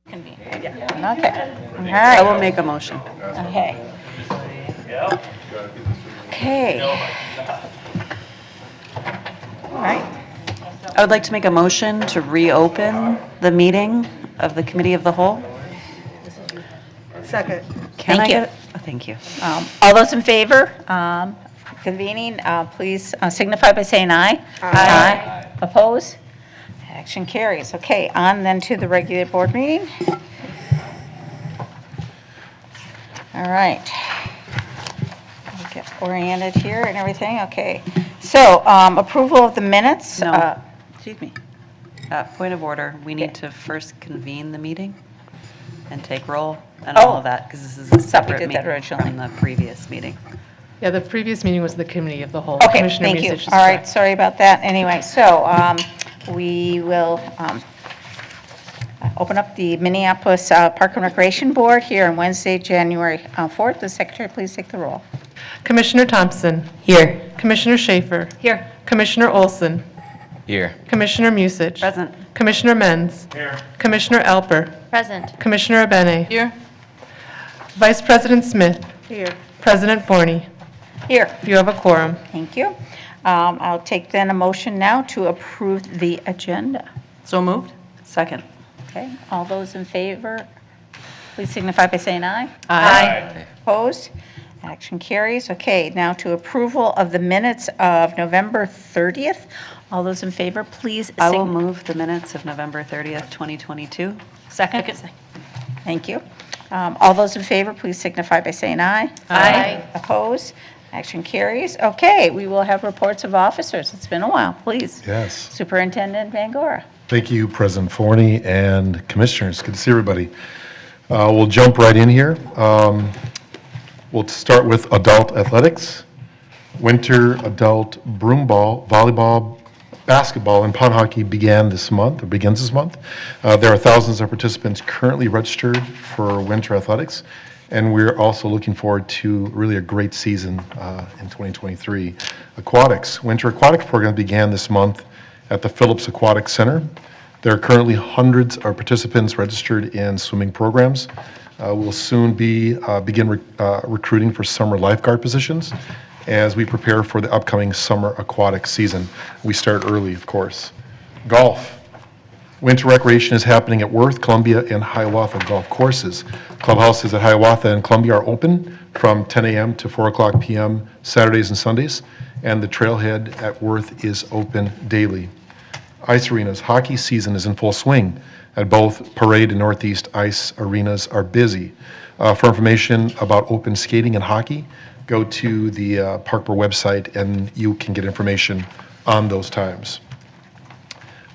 Convene. Yeah. Okay. All I right. will make a motion. Okay. Okay. All right. I would like to make a motion to reopen the meeting of the Committee of the Whole. Second. Can Thank I you. get thank you. All those in favor, convening, please signify by saying aye. Aye. Oppose? Action carries. Okay, on then to the regular board meeting. All right. Let me get oriented here and everything. Okay. So, approval of the minutes. No. Excuse me. Point of order. We need to first convene the meeting and take roll and Oh. all of that because this is a separate did that meeting originally. from the previous meeting. Yeah, the previous meeting was the committee of the whole. Okay, Commissioner thank you. Mesich is All right, correct. sorry about that. Anyway, so we will open up the Minneapolis Park and Recreation Board here on Wednesday, January 4th. The secretary, please take the roll. Commissioner Thompson. Here. Commissioner Schaefer. Here. Commissioner Olson. Here. Commissioner Mesich. Present. Commissioner Menz. Here. Commissioner Alper. Present. Commissioner Abene. Here. Vice President Smith. Here. President Forney. Here. You have a quorum. Thank you. I'll take then a motion now to approve the agenda. So moved. Second. Okay, all those in favor, please signify by saying aye. Aye. Opposed? Action carries. Okay, now to approval of the minutes of November 30th. All those in favor, please. I will move the minutes of November 30th, 2022. Second. Thank you. All those in favor, please signify by saying aye. Aye. Opposed? Action carries. Okay, we will have reports of officers. It's been a while, please. Yes. Superintendent Van Gora. Thank you, President Forney and Commissioners. Good to see everybody. We'll jump right in here. We'll start with adult athletics. Winter adult broomball, volleyball, basketball, and pond hockey begins this month. There are thousands of participants currently registered for winter athletics, and we're also looking forward to really a great season in 2023. Aquatics. Winter aquatics program began this month at the Phillips Aquatic Center. There are currently hundreds of participants registered in swimming programs. We'll soon begin recruiting for summer lifeguard positions as we prepare for the upcoming summer aquatic season. We start early, of course. Golf. Winter recreation is happening at Worth, Columbia, and Hiawatha golf courses. Clubhouses at Hiawatha and Columbia are open from 10 a.m. to 4 o'clock p.m. Saturdays and Sundays, and the trailhead at Worth is open daily. Ice arenas. Hockey season is in full swing. At both Parade and Northeast Ice arenas are busy. For information about open skating and hockey, go to the Park Board website and you can get information on those times.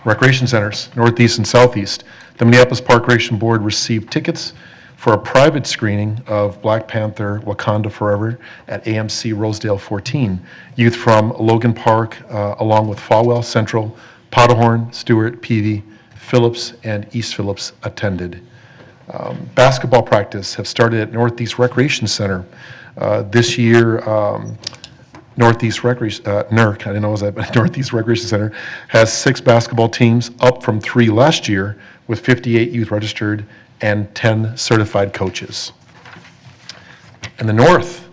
Recreation centers, Northeast and Southeast. The Minneapolis Park Recreation Board received tickets for a private screening of Black Panther Wakanda Forever at AMC Rosedale 14. Youth from Logan Park, along with Falwell, Central, Powderhorn, Stewart, Peavy, Phillips, and East Phillips attended. Basketball practice have started at Northeast Recreation Center. This year, Northeast Recreation, NERC, I didn't know it was that, but Northeast Recreation Center has 6 basketball teams, up from 3 last year, with 58 youth registered and 10 certified coaches. In the north,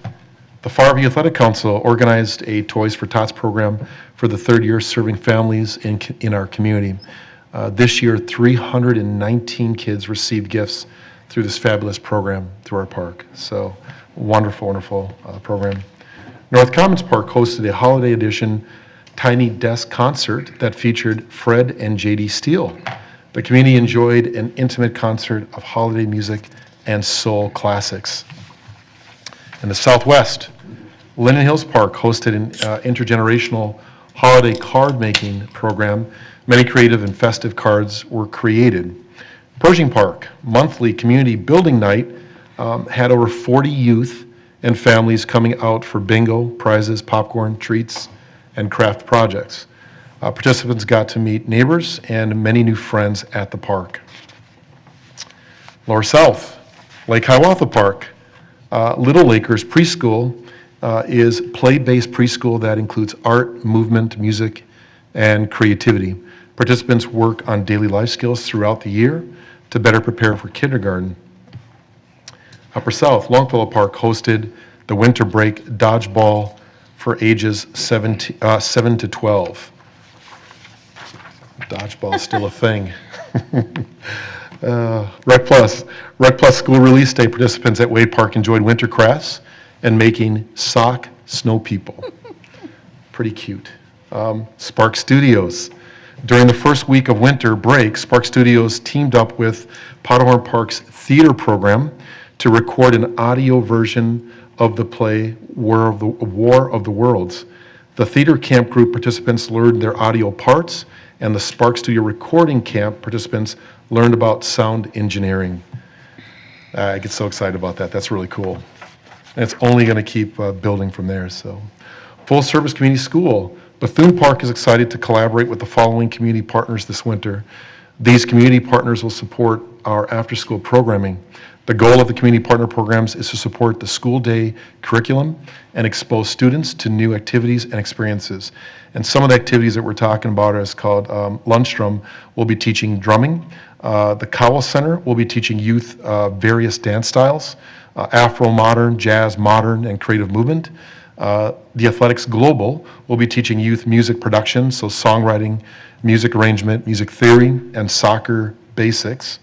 the Farview Athletic Council organized a Toys for Tots program for the 3rd year, serving families in our community. This year, 319 kids received gifts through this fabulous program through our park. So wonderful, wonderful program. North Commons Park hosted a holiday edition Tiny Desk concert that featured Fred and J.D. Steele. The community enjoyed an intimate concert of holiday music and soul classics. In the Southwest, Linden Hills Park hosted an intergenerational holiday card making program. Many creative and festive cards were created. Pershing Park, monthly community building night, had over 40 youth and families coming out for bingo, prizes, popcorn, treats, and craft projects. Participants got to meet neighbors and many new friends at the park. Lower South, Lake Hiawatha Park, Little Lakers Preschool is play-based preschool that includes art, movement, music, and creativity. Participants work on daily life skills throughout the year. to better prepare for kindergarten. Upper South, Longfellow Park hosted the winter break dodgeball for ages 7 to 12. Dodgeball is still a thing. Rec Plus School Release Day participants at Wade Park enjoyed winter crafts and making sock snow people. Pretty cute. Spark Studios. During the first week of winter break, Spark Studios teamed up with Powderhorn Park's theater program to record an audio version of the play War of the Worlds. The theater camp group participants learned their audio parts, and the Spark Studio recording camp participants learned about sound engineering. I get so excited about that. That's really cool. And it's only going to keep building from there. So, full service community school. Bethune Park is excited to collaborate with the following community partners this winter. These community partners will support our after-school programming. The goal of the community partner programs is to support the school day curriculum and expose students to new activities and experiences. And some of the activities that we're talking about is called Lunchroom. We'll be teaching drumming. The Cowell Center will be teaching youth various dance styles, Afro-modern, jazz, modern, and creative movement. The Athletics Global will be teaching youth music production, so songwriting, music arrangement, music theory, and soccer basics.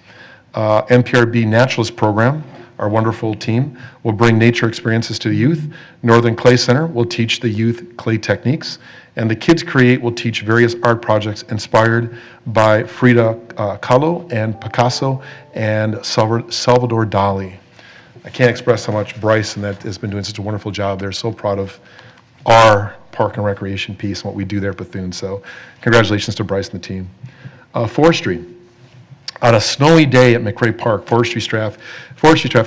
NPRB Naturalist Program, our wonderful team, will bring nature experiences to the youth. Northern Clay Center will teach the youth clay techniques. And the Kids Create will teach various art projects inspired by Frida Kahlo and Picasso and Salvador Dali. I can't express how much Bryce and that has been doing such a wonderful job. They're so proud of our park and recreation piece and what we do there at Bethune. So congratulations to Bryce and the team. Forestry. On a snowy day at McRae Park, forestry staff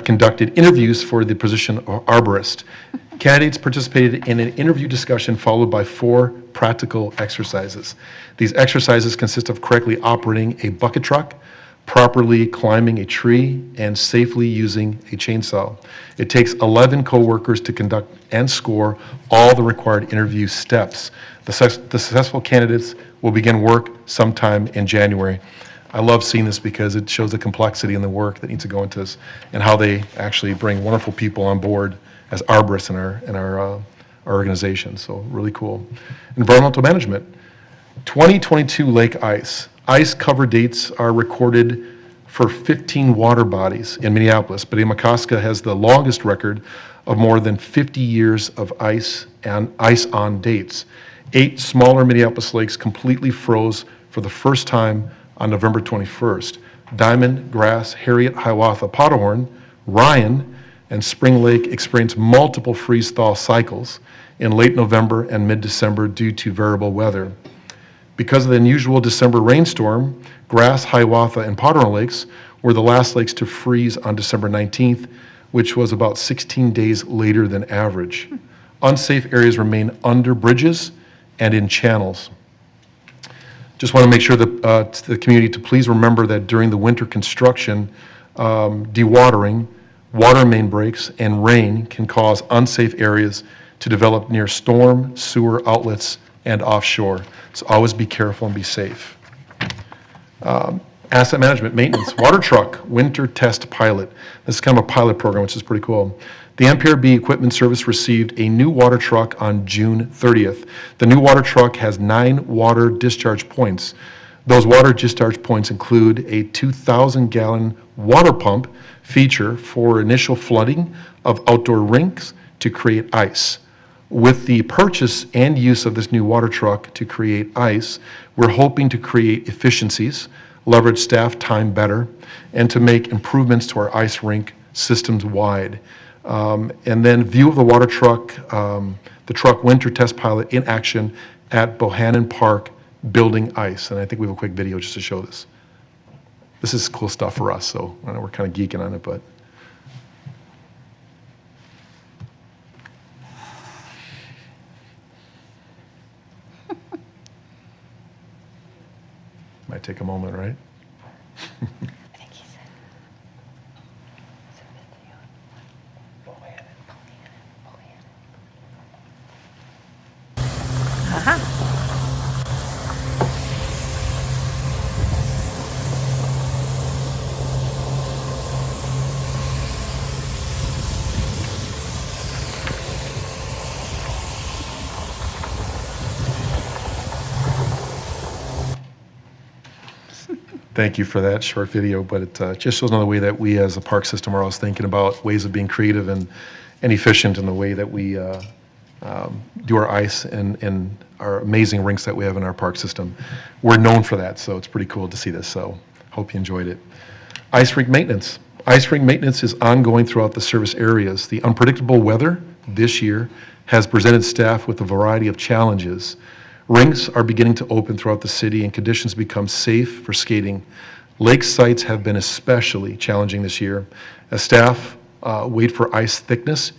conducted interviews for the position of arborist. Candidates participated in an interview discussion followed by 4 practical exercises. These exercises consist of correctly operating a bucket truck, properly climbing a tree, and safely using a chainsaw. It takes 11 co-workers to conduct and score all the required interview steps. The successful candidates will begin work sometime in January. I love seeing this because it shows the complexity and the work that needs to go into this and how they actually bring wonderful people on board as arborists in our organization. So really cool. Environmental management. 2022 lake ice. Ice cover dates are recorded for 15 water bodies in Minneapolis, but Amakoska has the longest record of more than 50 years of ice on dates. 8 smaller Minneapolis lakes completely froze for the first time on November 21st. Diamond, Grass, Harriet, Hiawatha, Powderhorn, Ryan, and Spring Lake experienced multiple freeze-thaw cycles in late November and mid-December due to variable weather. Because of the unusual December rainstorm, Grass, Hiawatha, and Powderhorn lakes were the last lakes to freeze on December 19th, which was about 16 days later than average. Unsafe areas remain under bridges and in channels. Just want to make sure that to the community to please remember that during the winter construction, dewatering, water main breaks, and rain can cause unsafe areas to develop near storm, sewer outlets, and offshore. So always be careful and be safe. Asset management, maintenance, water truck, winter test pilot. This is kind of a pilot program, which is pretty cool. The NPRB Equipment Service received a new water truck on June 30th. The new water truck has 9 water discharge points. Those water discharge points include a 2,000-gallon water pump feature for initial flooding of outdoor rinks to create ice. With the purchase and use of this new water truck to create ice, we're hoping to create efficiencies, leverage staff time better, and to make improvements to our ice rink systems wide. And then view of the water truck, the truck winter test pilot in action at Bohannon Park building ice. And I think we have a quick video just to show this. This is cool stuff for us, so I know we're kind of geeking on it, but. Might take a moment, right? Thank you for that short video, but it just shows another way that we as a park system are always thinking about ways of being creative and efficient in the way that we do our ice and our amazing rinks that we have in our park system. We're known for that, so it's pretty cool to see this, so hope you enjoyed it. Ice rink maintenance. Ice rink maintenance is ongoing throughout the service areas. The unpredictable weather this year has presented staff with a variety of challenges. Rinks are beginning to open throughout the city and conditions become safe for skating. Lake sites have been especially challenging this year as staff wait for ice thickness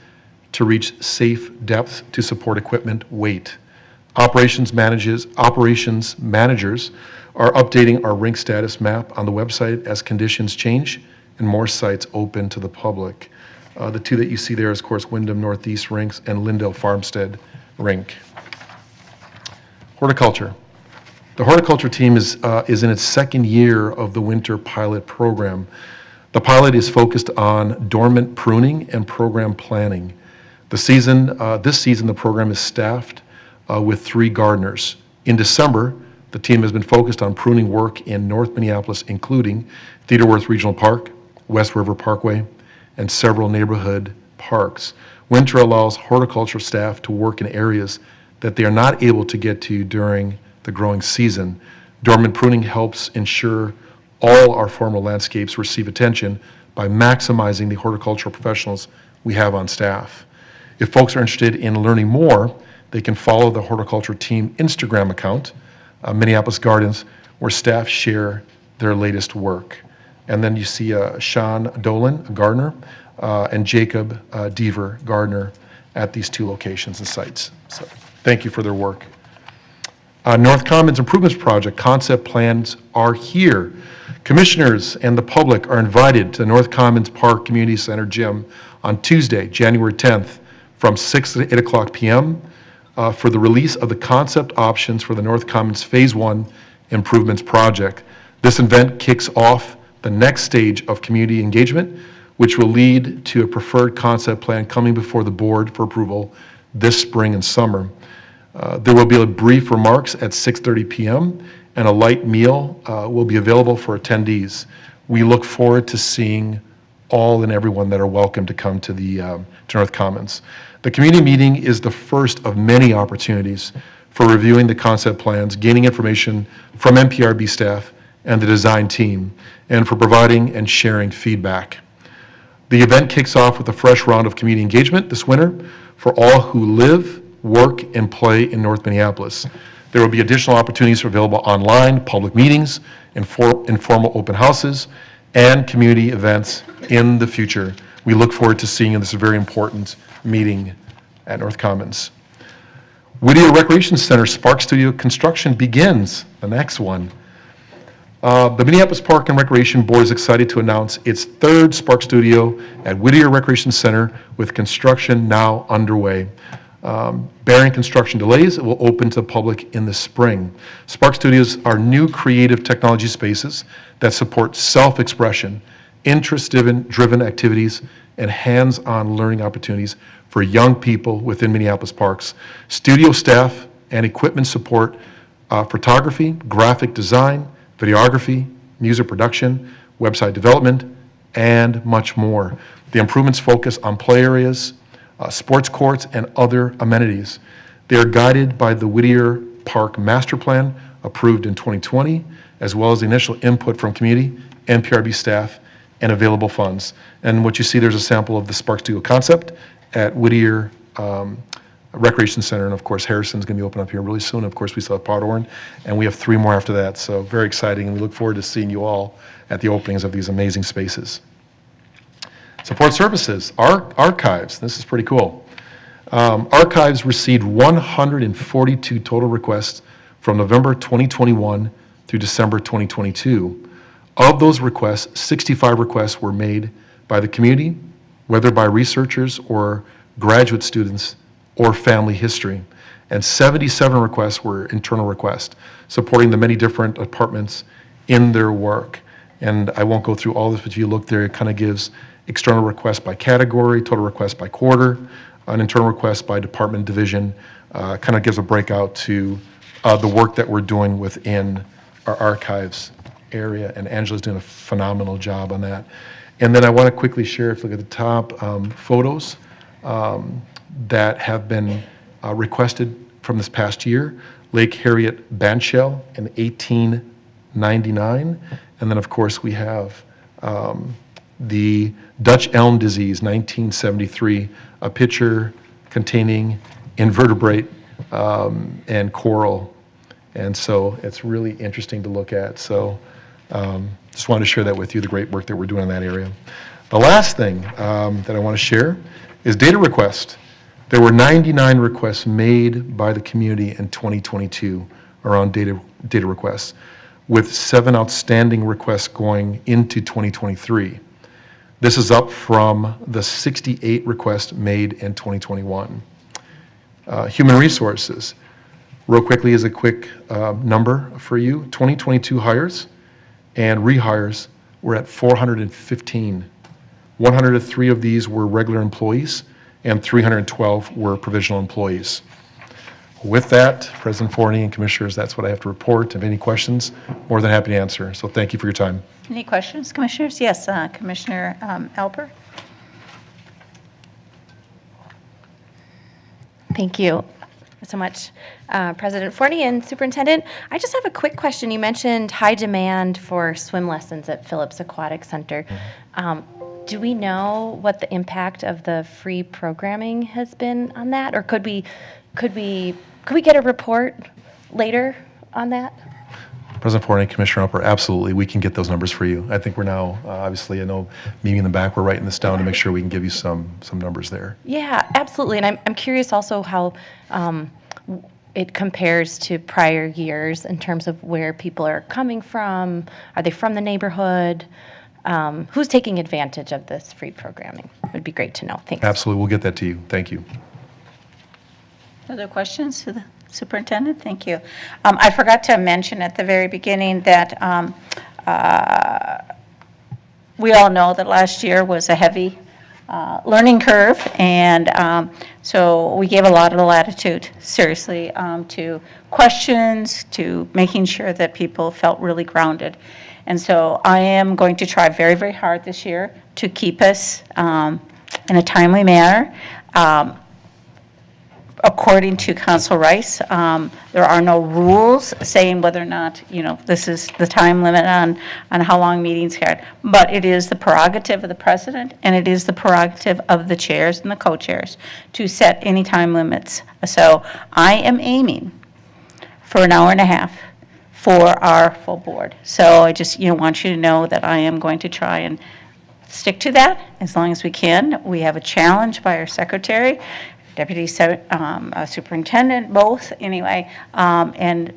to reach safe depth to support equipment weight. Operations managers are updating our rink status map on the website as conditions change and more sites open to the public. The two that you see there is, of course, Wyndham Northeast Rinks and Lindale Farmstead Rink. Horticulture. The horticulture team is in its second year of the winter pilot program. The pilot is focused on dormant pruning and program planning. This season, the program is staffed with 3 gardeners. In December, the team has been focused on pruning work in North Minneapolis, including Theodore-Wirth Regional Park, West River Parkway, and several neighborhood parks. Winter allows horticulture staff to work in areas that they are not able to get to during the growing season. Dormant pruning helps ensure all our formal landscapes receive attention by maximizing the horticultural professionals we have on staff. If folks are interested in learning more, they can follow the horticulture team Instagram account, Minneapolis Gardens, where staff share their latest work. And then you see Sean Dolan, a gardener, and Jacob Deaver, gardener, at these 2 locations and sites. So thank you for their work. North Commons Improvements Project concept plans are here. Commissioners and the public are invited to the North Commons Park Community Center Gym on Tuesday, January 10th, from 6 to 8 o'clock p.m. For the release of the concept options for the North Commons Phase 1 Improvements Project. This event kicks off the next stage of community engagement, which will lead to a preferred concept plan coming before the board for approval this spring and summer. There will be a brief remarks at 6:30 p.m. and a light meal will be available for attendees. We look forward to seeing all and everyone that are welcome to come to to North Commons. The community meeting is the first of many opportunities for reviewing the concept plans, gaining information from NPRB staff and the design team, and for providing and sharing feedback. The event kicks off with a fresh round of community engagement this winter for all who live, work, and play in North Minneapolis. There will be additional opportunities available online, public meetings, informal open houses, and community events in the future. We look forward to seeing you in this very important meeting at North Commons. Whittier Recreation Center Spark Studio construction begins, the next one. The Minneapolis Park and Recreation Board is excited to announce its 3rd Spark Studio at Whittier Recreation Center with construction now underway. Bearing construction delays, it will open to the public in the spring. Spark Studios are new creative technology spaces that support self-expression, interest-driven activities, and hands-on learning opportunities for young people within Minneapolis parks. Studio staff and equipment support photography, graphic design, videography, music production, website development, and much more. The improvements focus on play areas, sports courts, and other amenities. They are guided by the Whittier Park Master Plan approved in 2020, as well as the initial input from community, NPRB staff, and available funds. And what you see, there's a sample of the Spark Studio concept at Whittier Recreation Center, and of course Harrison's going to be open up here really soon. Of course we still have Podhorn, and we have 3 more after that, so very exciting, and we look forward to seeing you all at the openings of these amazing spaces. Support services, archives, this is pretty cool. Archives received 142 total requests from November 2021 through December 2022. Of those requests, 65 requests were made by the community, whether by researchers or graduate students or family history, and 77 requests were internal requests, supporting the many different departments in their work. And I won't go through all this, but if you look there, it kind of gives external requests by category, total requests by quarter, an internal request by department division, kind of gives a breakout to the work that we're doing within our archives area, and Angela's doing a phenomenal job on that. And then I want to quickly share, if you look at the top, photos that have been requested from this past year. Lake Harriet Bandshell in 1899. And then, of course, we have the Dutch elm disease, 1973, a picture containing invertebrate and coral. And so it's really interesting to look at. So just wanted to share that with you, the great work that we're doing in that area. The last thing that I want to share is data request. There were 99 requests made by the community in 2022 around data requests, with 7 outstanding requests going into 2023. This is up from the 68 requests made in 2021. Human resources, real quickly as a quick number for you, 2022 hires and rehires were at 415. 103 of these were regular employees, and 312 were provisional employees. With that, President Forney and Commissioners, that's what I have to report. If any questions, more than happy to answer. So thank you for your time. Any questions, Commissioners? Yes, Commissioner Alper. Thank you so much, President Forney and Superintendent. I just have a quick question. You mentioned high demand for swim lessons at Phillips Aquatic Center. Do we know what the impact of the free programming has been on that, or could we get a report later on that? President Forney, Commissioner Upper, absolutely, we can get those numbers for you. I think we're now, obviously, I know, meeting in the back, we're writing this down to make sure we can give you some numbers there. Yeah, absolutely. And I'm curious also how it compares to prior years in terms of where people are coming from. Are they from the neighborhood? Who's taking advantage of this free programming? It would be great to know. Thanks. Absolutely, we'll get that to you. Thank you. Other questions to the Superintendent? Thank you. I forgot to mention at the very beginning that we all know that last year was a heavy learning curve, and so we gave a lot of latitude, seriously, to questions, to making sure that people felt really grounded. And so I am going to try very, very hard this year to keep us in a timely manner. According to Council Rice, there are no rules saying whether or not, this is the time limit on how long meetings get. But it is the prerogative of the president, and it is the prerogative of the chairs and the co-chairs to set any time limits. So I am aiming for an hour and a half for our full board. So I just, want you to know that I am going to try and stick to that as long as we can. We have a challenge by our secretary, deputy superintendent, both anyway, and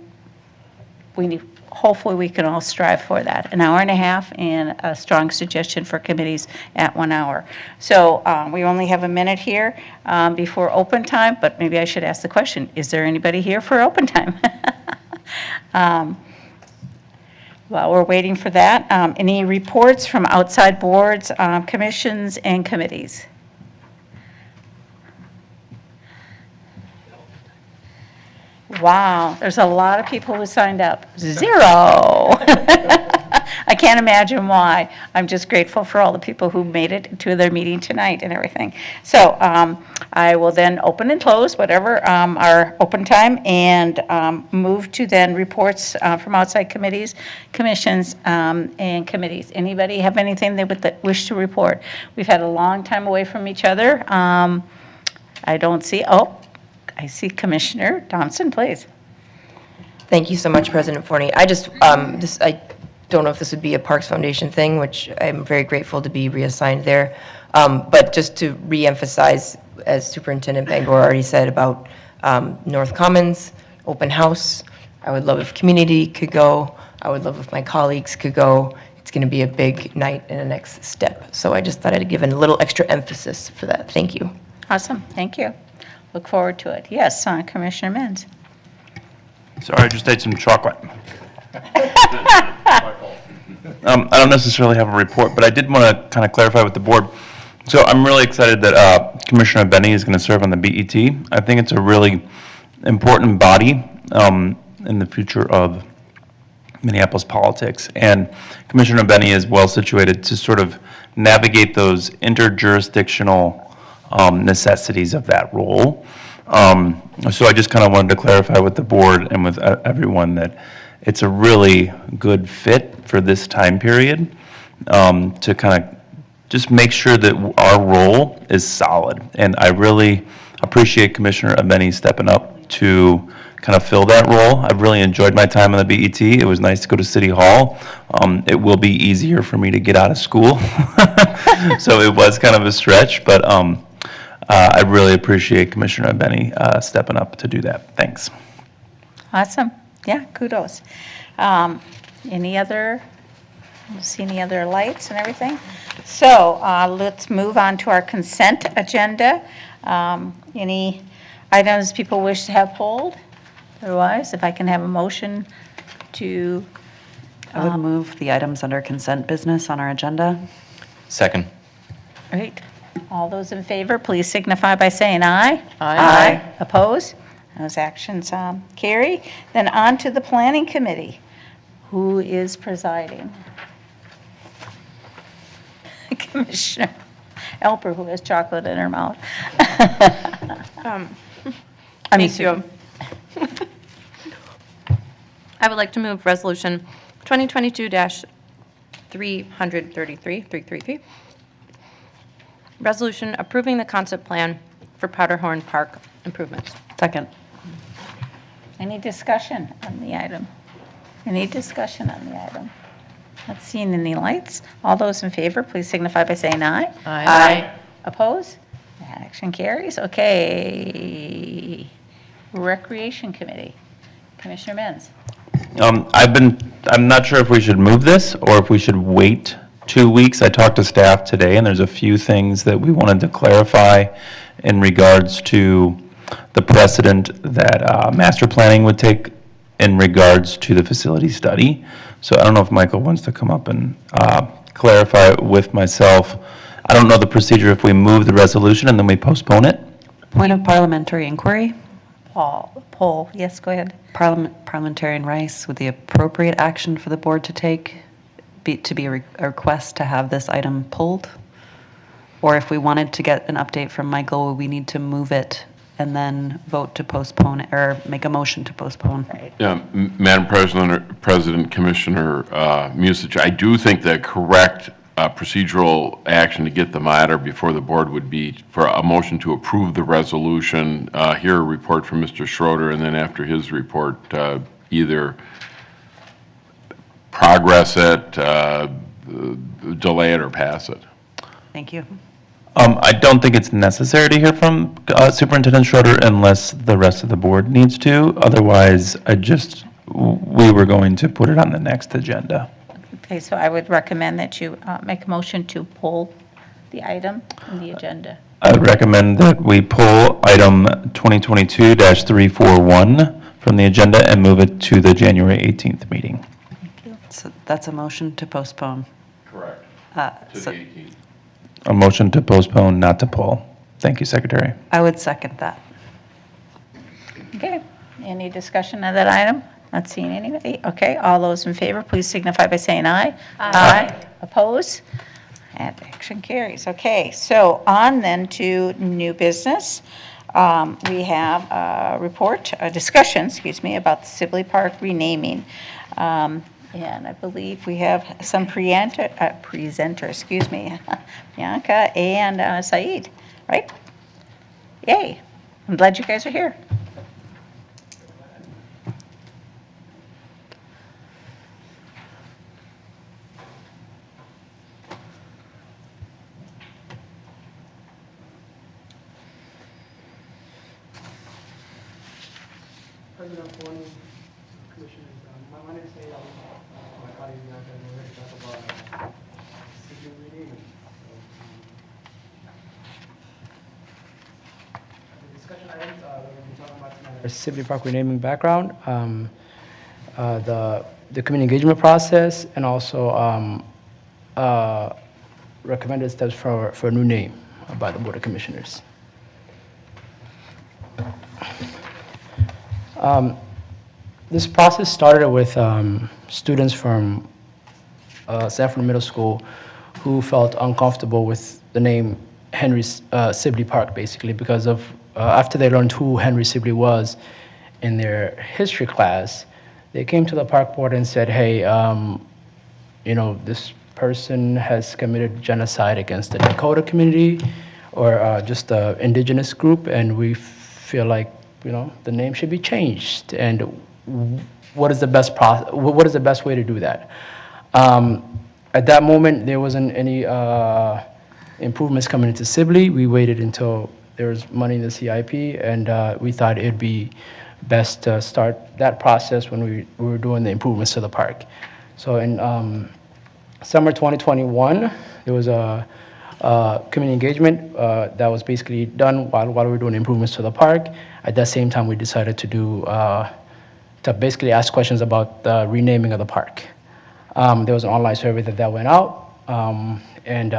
hopefully we can all strive for that. An hour and a half, and a strong suggestion for committees at 1 hour. So we only have a minute here before open time, but maybe I should ask the question, is there anybody here for open time? While we're waiting for that, any reports from outside boards, commissions, and committees? Wow, there's a lot of people who signed up. 0. I can't imagine why. I'm just grateful for all the people who made it to their meeting tonight and everything. So I will then open and close whatever our open time, and move to then reports from outside committees, commissions, and committees. Anybody have anything they would wish to report? We've had a long time away from each other. I don't see, I see Commissioner Thompson, please. Thank you so much, President Forney. I just, I don't know if this would be a Parks Foundation thing, which I'm very grateful to be reassigned there. But just to reemphasize, as Superintendent Bangor already said about North Commons, open house, I would love if community could go. I would love if my colleagues could go. It's going to be a big night and a next step. So I just thought I'd give a little extra emphasis for that. Thank you. Awesome, thank you. Look forward to it. Yes, Commissioner Menz. Sorry, I just ate some chocolate. I don't necessarily have a report, but I did want to kind of clarify with the board. So I'm really excited that Commissioner Benny is going to serve on the BET. I think it's a really important body in the future of Minneapolis politics. And Commissioner Benny is well situated to sort of navigate those interjurisdictional necessities of that role. So I just kind of wanted to clarify with the board and with everyone that it's a really good fit for this time period, to kind of just make sure that our role is solid. And I really appreciate Commissioner Abeni stepping up to kind of fill that role. I've really enjoyed my time on the BET. It was nice to go to City Hall. It will be easier for me to get out of school. So it was kind of a stretch, but I really appreciate Commissioner Abeni stepping up to do that. Thanks. Awesome. Yeah, kudos. Any other, see any other lights and everything? So let's move on to our consent agenda. Any items people wish to have pulled? Otherwise, if I can have a motion to, I would move the items under consent business on our agenda. Second. right, all those in favor, please signify by saying aye. Aye. Oppose? Those actions carry. Then on to the Planning Committee. Who is presiding? Commissioner Elper, who has chocolate in her mouth. Thank you. I would like to move Resolution 2022-333. Resolution approving the concept plan for Powderhorn Park improvements. Second. Any discussion on the item? Any discussion on the item? Not seeing any lights. All those in favor, please signify by saying aye. Aye. Oppose? That action carries. Okay. Recreation Committee. Commissioner Menz. I'm not sure if we should move this or if we should wait 2 weeks. I talked to staff today, and there's a few things that we wanted to clarify in regards to the precedent that master planning would take in regards to the facility study. So I don't know if Michael wants to come up and clarify it with myself. I don't know the procedure if we move the resolution and then we postpone it. Point of parliamentary inquiry. Paul, yes, go ahead. Parliamentarian Rice, would the appropriate action for the board to take be a request to have this item pulled? Or if we wanted to get an update from Michael, would we need to move it and then vote to postpone it, or make a motion to postpone? Yeah, Madam President, Commissioner Musich, I do think the correct procedural action to get the matter before the board would be for a motion to approve the resolution, hear a report from Mr. Schroeder, and then after his report, either progress it, delay it, or pass it. Thank you. I don't think it's necessary to hear from Superintendent Schroeder unless the rest of the board needs to. Otherwise, we were going to put it on the next agenda. Okay, so I would recommend that you make a motion to pull the item in the agenda. I would recommend that we pull item 2022-341 from the agenda and move it to the January 18th meeting. So that's a motion to postpone. Correct. To So the 18th. A motion to postpone, not to pull. Thank you, Secretary. I would second that. Okay, any discussion of that item? Not seeing anybody? Okay, all those in favor, please signify by saying aye. Aye. Oppose? That action carries. Okay, so on then to new business. We have a report, a discussion, about the Sibley Park renaming. And I believe we have some presenter, Bianca and Said, right? Yay, I'm glad you guys are here. President Ford, Commissioners, my name is Sayed. My colleague Bianca and we're here to talk about city renaming. The discussion items we're going to be talking about tonight are Sibley Park renaming background, the community engagement process, and also recommended steps for a new name by the Board of this process started with students from Sanford Middle School who felt uncomfortable with the name Henry Sibley Park, basically, because of after they learned who Henry Sibley was in their history class, they came to the park board and said, hey, this person has committed genocide against the Dakota community or just the indigenous group, and we feel like, the name should be changed. And what is the best way to do that? At that moment, there wasn't any improvements coming into Sibley. We waited until there was money in the CIP, and we thought it'd be best to start that process when we were doing the improvements to the park. So in summer 2021, there was a community engagement that was basically done while we were doing improvements to the park. At that same time, we decided to basically ask questions about the renaming of the park. There was an online survey that went out, and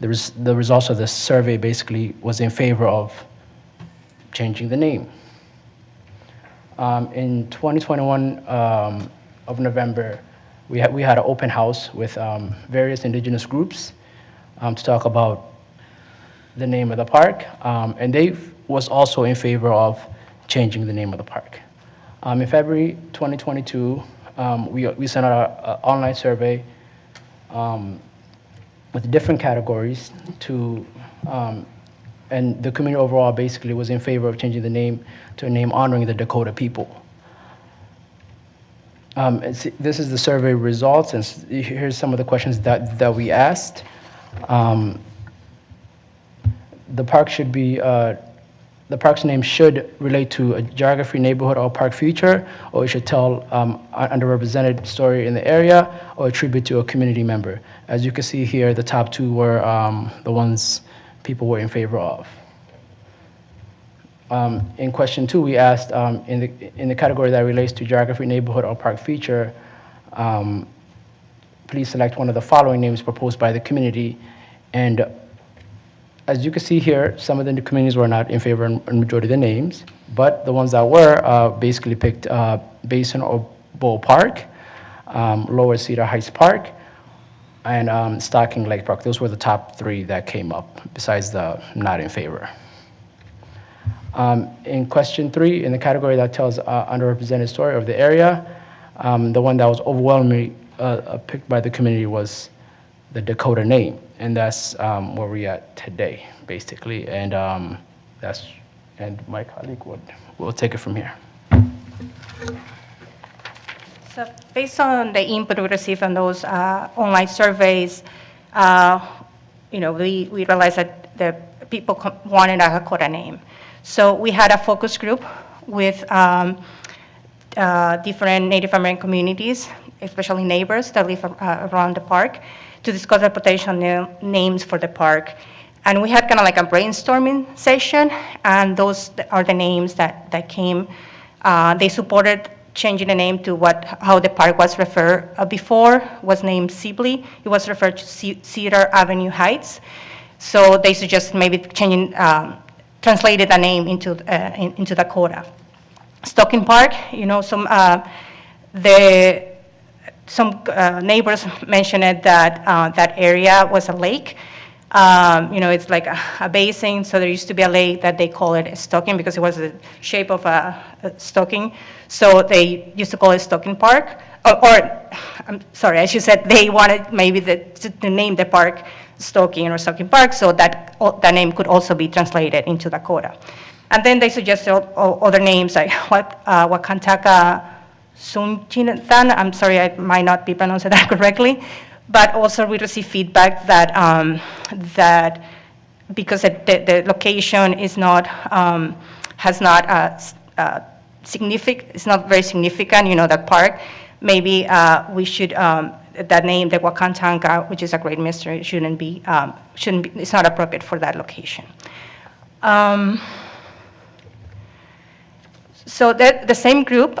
the results of the survey basically was in favor of changing the name. In 2021 of November, we had an open house with various indigenous groups to talk about the name of the park, and they was also in favor of changing the name of the park. In February 2022, we sent out an online survey with different categories and the community overall basically was in favor of changing the name to a name honoring the Dakota people. This is the survey results, and here's some of the questions that we asked. The park's name should relate to a geography, neighborhood, or park feature, or it should tell an underrepresented story in the area, or a tribute to a community member. As you can see here, the top two were the ones people were in favor of. In question 2, we asked in the category that relates to geography, neighborhood, or park feature, please select one of the following names proposed by the community. And as you can see here, some of the communities were not in favor in majority of the names, but the ones that were basically picked Basin or Bowl Park, Lower Cedar Heights Park, and Stocking Lake Park. Those were the top 3 that came up, besides the not in favor. In question 3, in the category that tells underrepresented story of the area, the one that was overwhelmingly picked by the community was the Dakota name, and that's where we're at today, basically. And my colleague will take it from here. So based on the input we received from those online surveys, we realized that the people wanted a Dakota name. So we had a focus group with different Native American communities, especially neighbors that live around the park, to discuss the potential names for the park. And we had kind of like a brainstorming session, and those are the names that came. They supported changing the name to how the park was referred before, was named Sibley. It was referred to Cedar Avenue Heights. So they suggested maybe changing, translated the name into Dakota. Stocking Park, some neighbors mentioned that that area was a lake. It's like a basin, so there used to be a lake that they call it a stocking because it was the shape of a stocking. So they used to call it Stocking Park. I'm sorry, I should said they wanted maybe to name the park Stocking or Stocking Park, so that name could also be translated into Dakota. And then they suggested other names like Wakantaka Sunchinan. I'm sorry, I might not be pronouncing that correctly. But also we received feedback that that because the location is not has not significant, it's not very significant. That park. Maybe we should that name, the Wakantanka, which is a great mystery, shouldn't be. It's not appropriate for that location. So the same group,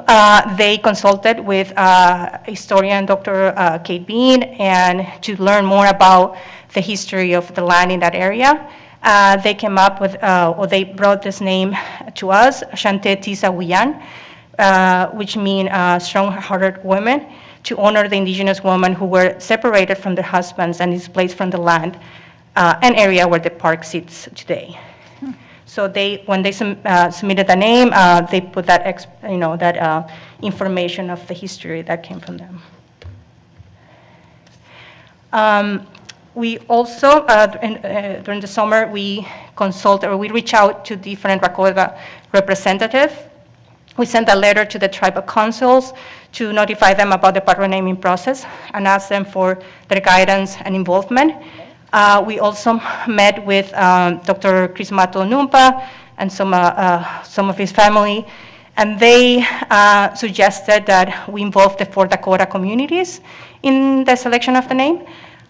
they consulted with historian Dr. Kate Bean and to learn more about the history of the land in that area. They came up with, or they brought this name to us, Shante Tisa Wiyan, which mean strong-hearted women, to honor the indigenous women who were separated from their husbands and displaced from the land, an area where the park sits today. So when they submitted the name, they put that, that information of the history that came from them. We also, during the summer, we reach out to different Dakota representatives. We sent a letter to the tribal councils to notify them about the park renaming process and ask them for their guidance and involvement. We also met with Dr. Chris Mato Numpa and some of his family, and they suggested that we involve the 4 Dakota communities in the selection of the name.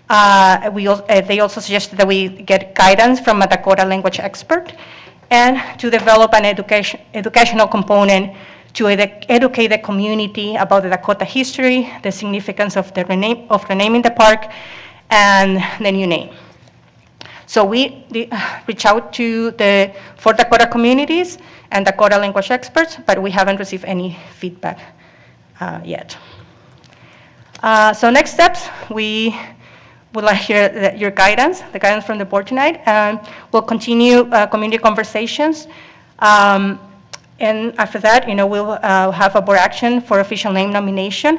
They also suggested that we get guidance from a Dakota language expert and to develop an educational component to educate the community about the Dakota history, the significance of renaming the park, and the new name. So we reach out to the 4 Dakota communities and Dakota language experts, but we haven't received any feedback yet. So next steps, we would like to hear your guidance, the guidance from the board tonight. We'll continue community conversations. And after that, we'll have a board action for official name nomination,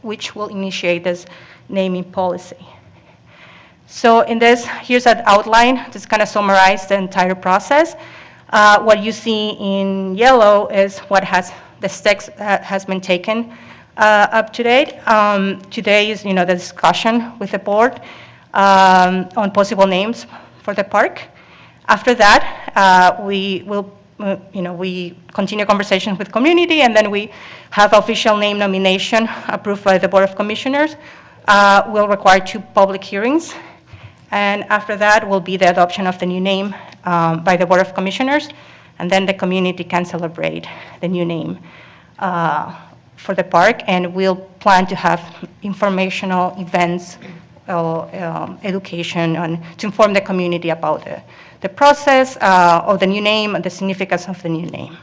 which will initiate this naming policy. So in this, here's an outline. Just kind of summarize the entire process. What you see in yellow is what the steps that has been taken up to date. Today is, the discussion with the board on possible names for the park. After that, we will, we continue conversations with community, and then we have official name nomination approved by the Board of Commissioners. We'll require 2 public hearings, and after that will be the adoption of the new name by the Board of Commissioners, and then the community can celebrate the new name for the park, and we'll plan to have informational events, education, and to inform the community about the process of the new name and the significance of the new name.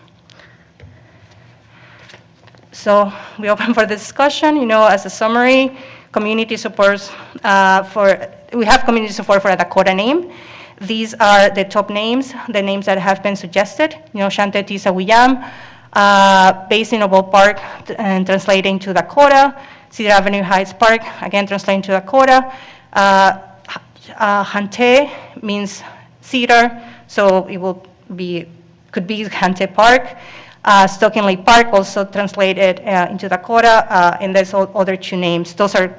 So we open for the discussion. As a summary, community supports we have community support for a Dakota name. These are the top names, the names that have been suggested. Shante Tisa William, based in Oval Park, and translating to Dakota. Cedar Avenue Heights Park, again translating to Dakota. Hante means cedar, so it could be Hante Park. Stocking Lake Park, also translated into Dakota, and there's other 2 names. Those are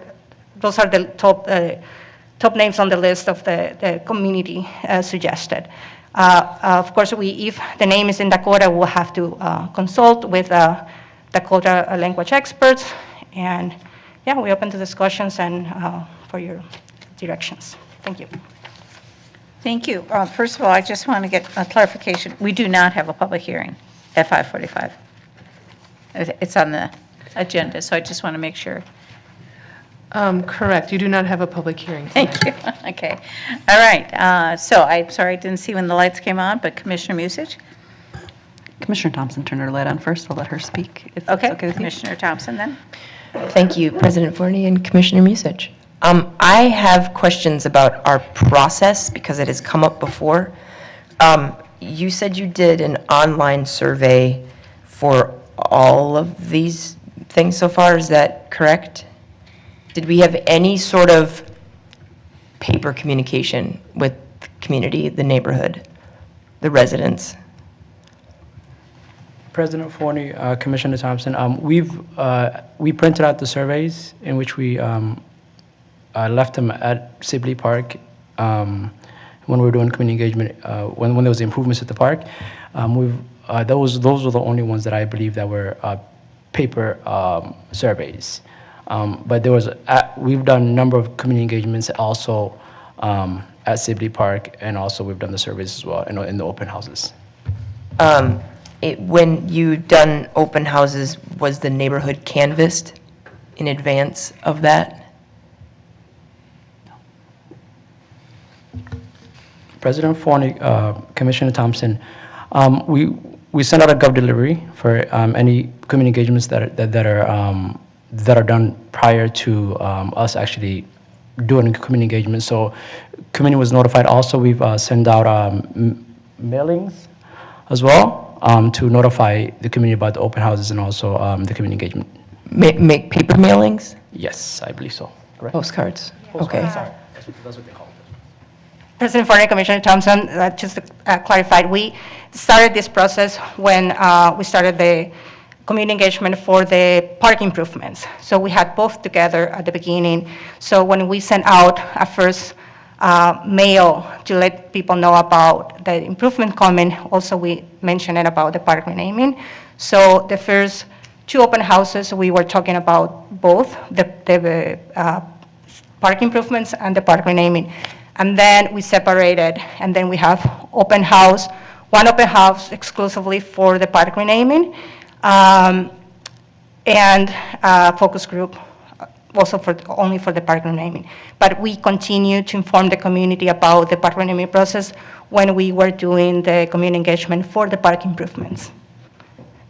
the top names on the list of the community suggested. Of course, if the name is in Dakota, we'll have to consult with Dakota language experts, and we open to discussions and for your directions. Thank you. Thank you. First of all, I just want to get a clarification. We do not have a public hearing at 5:45. It's on the agenda, so I just want to make sure. Correct. You do not have a public hearing. Thank you. Okay. All right. So I'm sorry, I didn't see when the lights came on, but Commissioner Musich? Commissioner Thompson turned her light on first. I'll let her speak, if that's Okay. okay with you. Commissioner Thompson then? Thank you, President Forney and Commissioner Musich. I have questions about our process because it has come up before. You said you did an online survey for all of these things so far. Is that correct? Did we have any sort of paper communication with the community, the neighborhood, the residents? President Forney, Commissioner Thompson, we printed out the surveys in which we left them at Sibley Park when we were doing community engagement, when there was improvements at the park. Those were the only ones that I believe that were paper surveys. But we've done a number of community engagements also at Sibley Park, and also we've done the surveys as well in the open houses. When you done open houses, was the neighborhood canvassed in advance of that? President Forney, Commissioner Thompson, we sent out a gov delivery for any community engagements that are done prior to us actually doing community engagement. So community was notified. Also, we've sent out mailings as well to notify the community about the open houses and also the community engagement. Make paper mailings? Yes, I believe so. Correct? Postcards? Okay. Sorry, that's what they call it. President Forney, Commissioner Thompson, just to clarify, we started this process when we started the community engagement for the park improvements. So we had both together at the beginning. So when we sent out a first mail to let people know about the improvement coming, also we mentioned it about the park renaming. So the first 2 open houses, we were talking about both the park improvements and the park renaming. And then we separated, and then we have one open house exclusively for the park renaming, and focus group also only for the park renaming. But we continue to inform the community about the park renaming process when we were doing the community engagement for the park improvements.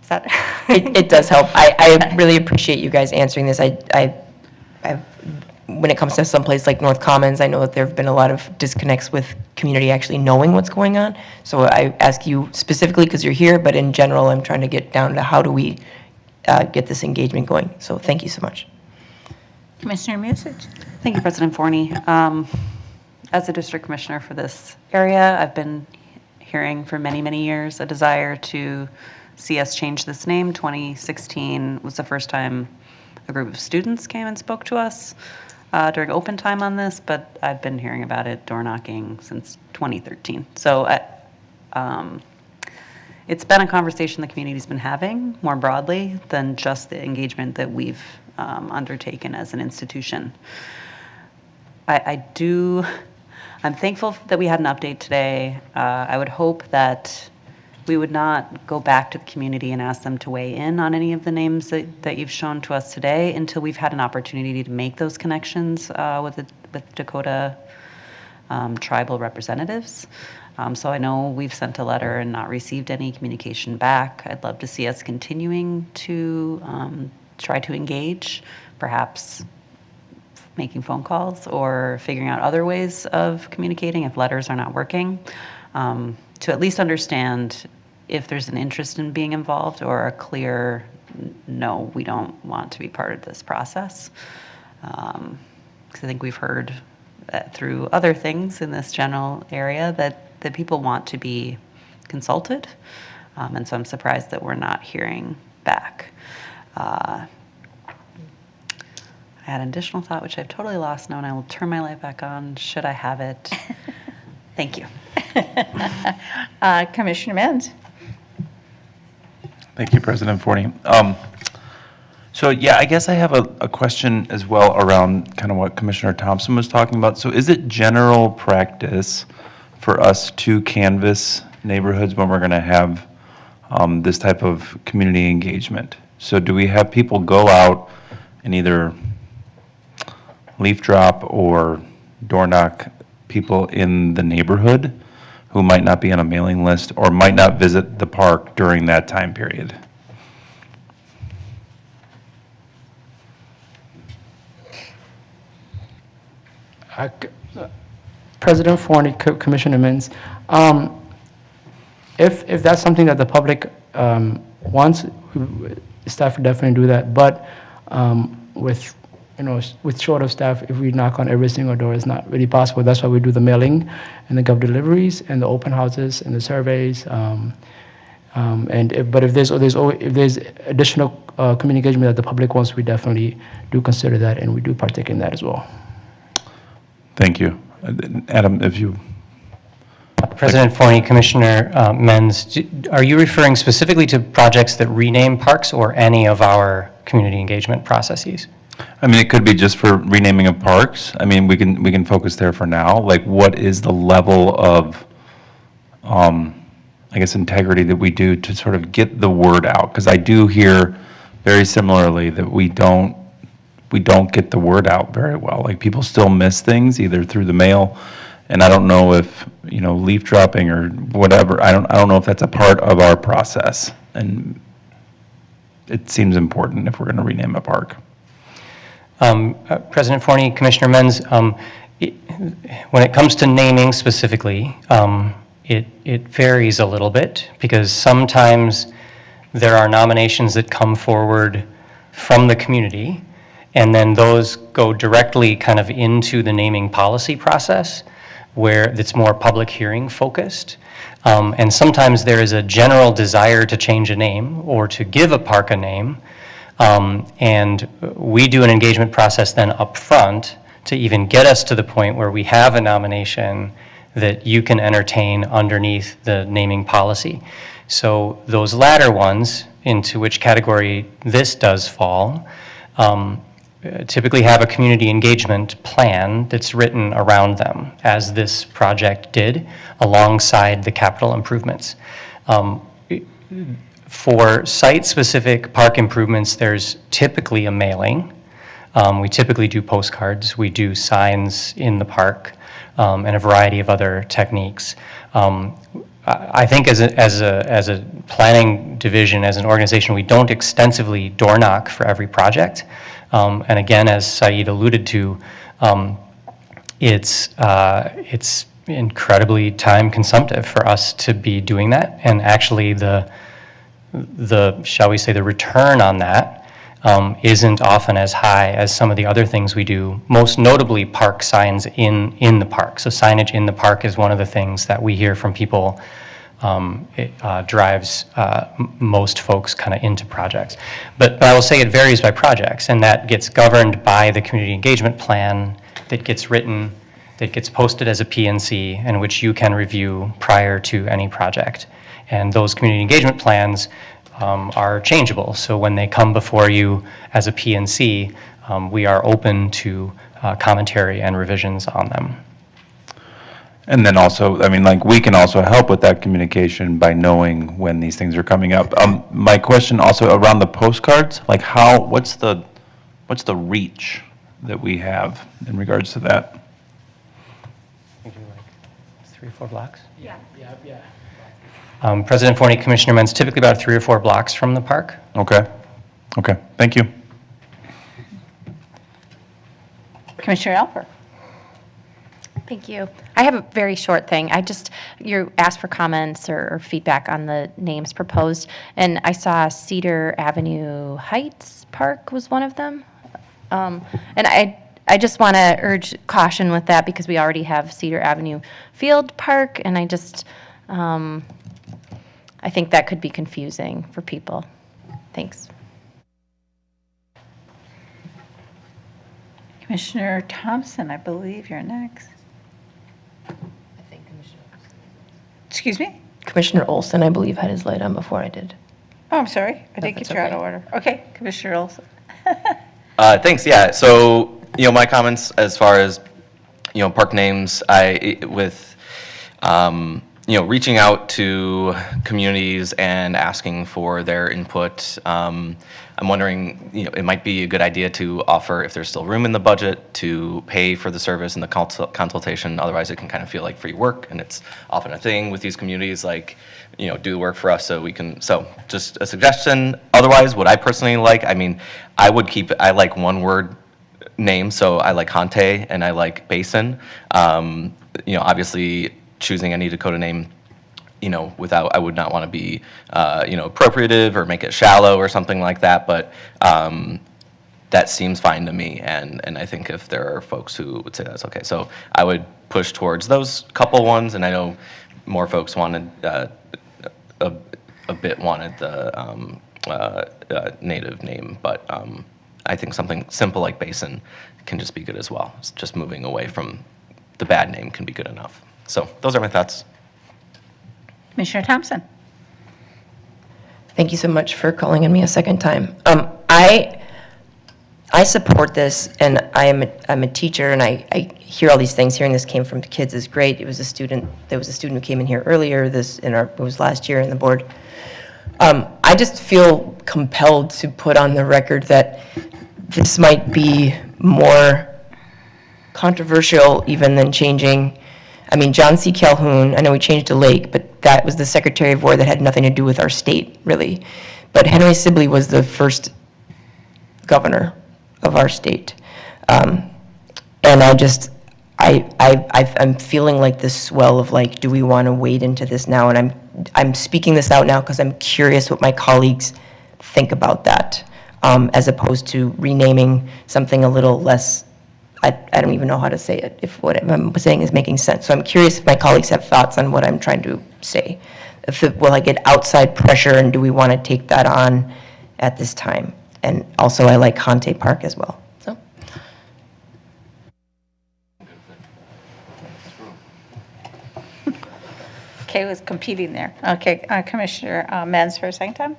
Is that? It does help. I really appreciate you guys answering this. When it comes to some place like North Commons, I know that there have been a lot of disconnects with community actually knowing what's going on. So I ask you specifically because you're here, but in general, I'm trying to get down to how do we get this engagement going. So thank you so much. Commissioner Musich. Thank you, President Forney. As a district commissioner for this area, I've been hearing for many, many years a desire to see us change this name. 2016 was the first time a group of students came and spoke to us during open time on this, but I've been hearing about it door knocking since 2013. So it's been a conversation the community's been having more broadly than just the engagement that we've undertaken as an institution. I'm thankful that we had an update today. I would hope that we would not go back to the community and ask them to weigh in on any of the names that you've shown to us today until we've had an opportunity to make those connections with Dakota tribal representatives. So I know we've sent a letter and not received any communication back. I'd love to see us continuing to try to engage, perhaps making phone calls or figuring out other ways of communicating if letters are not working. To at least understand if there's an interest in being involved or a clear, no, we don't want to be part of this process. Because I think we've heard through other things in this general area that people want to be consulted. And so I'm surprised that we're not hearing back. I had an additional thought, which I've totally lost now, and I will turn my light back on should I have it. Thank you. Commissioner Menz. Thank you, President Forney. So yeah, I guess I have a question as well around kind of what Commissioner Thompson was talking about. So is it general practice for us to canvass neighborhoods when we're going to have this type of community engagement? So do we have people go out and either leaf drop or door knock people in the neighborhood who might not be on a mailing list or might not visit the park during that time period? President Forney, Commissioner Mintz, if that's something that the public wants, staff would definitely do that. But with short of staff, if we knock on every single door, it's not really possible. That's why we do the mailing and the gov deliveries and the open houses and the surveys. But if there's additional community engagement that the public wants, we definitely do consider that, and we do partake in that as well. Thank you. Adam, if you... President Forney, Commissioner Menz, are you referring specifically to projects that rename parks or any of our community engagement processes? I mean, it could be just for renaming of parks. I mean, we can focus there for now. Like, what is the level of, I guess, integrity that we do to sort of get the word out? Because I do hear very similarly that we don't get the word out very well. Like, people still miss things either through the mail, and I don't know if, leaf dropping or whatever. I don't know if that's a part of our process. And it seems important if we're going to rename a park. President Forney, Commissioner Menz, when it comes to naming specifically, it varies a little bit because sometimes there are nominations that come forward from the community, and then those go directly kind of into the naming policy process where it's more public hearing focused. And sometimes there is a general desire to change a name or to give a park a name. And we do an engagement process then up front to even get us to the point where we have a nomination that you can entertain underneath the naming policy. So those latter ones, into which category this does fall, typically have a community engagement plan that's written around them, as this project did, alongside the capital improvements. For site-specific park improvements, there's typically a mailing. We typically do postcards. We do signs in the park, and a variety of other techniques. I think as a planning division, as an organization, we don't extensively door knock for every project. And again, as Saeed alluded to, it's incredibly time consumptive for us to be doing that. And actually the shall we say, the return on that isn't often as high as some of the other things we do, most notably park signs in the park. So signage in the park is one of the things that we hear from people. It drives most folks kind of into projects. But I will say it varies by projects, and that gets governed by the community engagement plan that gets written, that gets posted as a PNC, and which you can review prior to any project. And those community engagement plans are changeable. So when they come before you as a PNC, we are open to commentary and revisions on them. And then also, I mean, like, we can also help with that communication by knowing when these things are coming up. My question also around the postcards, like what's the reach that we have in regards to that? We do like 3 or 4 blocks? Yeah. President Forney, Commissioner Menz, typically about 3 or 4 blocks from the park. Okay, thank you. Commissioner Alper. Thank you. I have a very short thing. You asked for comments or feedback on the names proposed, and I saw Cedar Avenue Heights Park was one of them. And I just want to urge caution with that because we already have Cedar Avenue Field Park, and I think that could be confusing for people. Thanks. Commissioner Thompson, I believe you're next. Excuse me? Commissioner Olson, I believe, had his light on before I did. Oh, I'm sorry. I did that's get you out of okay. order. Okay, Commissioner Olson. Thanks. Yeah. So, my comments as far as, park names, reaching out to communities and asking for their input. I'm wondering, it might be a good idea to offer, if there's still room in the budget, to pay for the service and the consultation. Otherwise, it can kind of feel like free work, and it's often a thing with these communities, like, do the work for us so we can. So, just a suggestion. Otherwise, what I personally like, I like one-word names. So I like Hante and I like Basin. Obviously, choosing any Dakota name, I would not want to be, appropriative or make it shallow or something like that, but that seems fine to me, and I think if there are folks who would say that's okay. So I would push towards those couple ones, and I know more folks wanted, a bit wanted the native name, but I think something simple like Basin can just be good as well. It's just moving away from the bad name can be good enough. So those are my thoughts. Commissioner Thompson. Thank you so much for calling on me a second time. I support this, and I'm a teacher, and I hear all these things. Hearing this came from the kids is great. There was a student who came in here earlier. It was last year in the board. I just feel compelled to put on the record that this might be more controversial even than changing. I mean, John C. Calhoun, I know we changed to Lake, but that was the Secretary of War that had nothing to do with our state, really. but Henry Sibley was the first governor of our state. And I'm feeling like this swell of like, do we want to wade into this now? And I'm speaking this out now because I'm curious what my colleagues think about that, as opposed to renaming something a little less, I don't even know how to say it, if what I'm saying is making sense. So I'm curious if my colleagues have thoughts on what I'm trying to say. Will I get outside pressure, and do we want to take that on at this time? And also, I like Hante Park as well. So. Okay, was competing there. Okay, Commissioner Menz for a second time.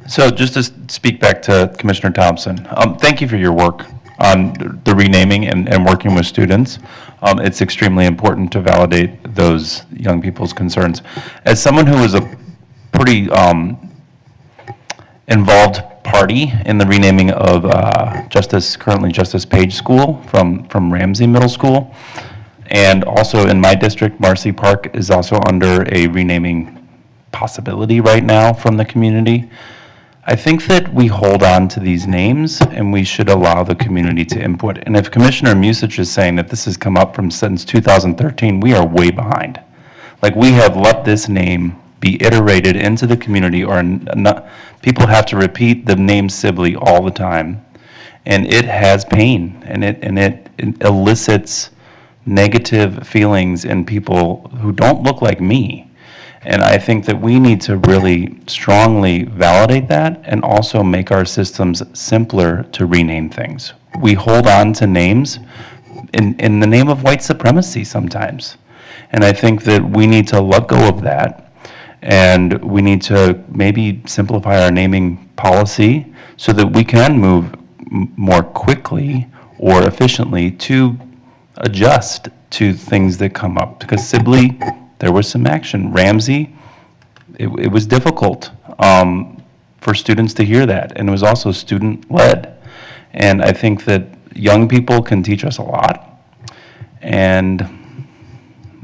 So just to speak back to Commissioner Thompson, thank you for your work on the renaming and working with students. It's extremely important to validate those young people's concerns. As someone who was a pretty involved party in the renaming of currently Justice Page School from Ramsey Middle School, and also in my district, Marcy Park is also under a renaming possibility right now from the community. I think that we hold on to these names and we should allow the community to input. And if Commissioner Musich is saying that this has come up since 2013, we are way behind. Like, we have let this name be iterated into the community, or people have to repeat the name Sibley all the time. And it has pain, and it elicits negative feelings in people who don't look like me. And I think that we need to really strongly validate that and also make our systems simpler to rename things. We hold on to names in the name of white supremacy sometimes. And I think that we need to let go of that, and we need to maybe simplify our naming policy so that we can move more quickly or efficiently to adjust to things that come up. Because Sibley, there was some action. Ramsey, it was difficult for students to hear that, and it was also student-led. And I think that young people can teach us a lot, and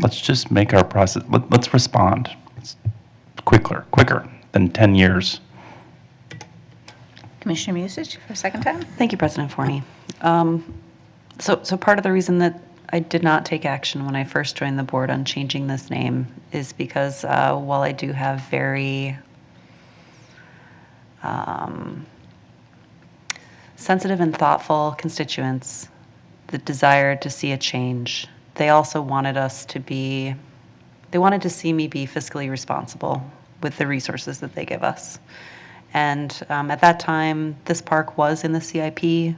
let's just make our process, let's respond quicker than 10 years. Commissioner Musich for a second time. Thank you, President Forney. So part of the reason that I did not take action when I first joined the board on changing this name is because while I do have very sensitive and thoughtful constituents that desired to see a change, they also wanted they wanted to see me be fiscally responsible with the resources that they give us. And at that time, this park was in the CIP.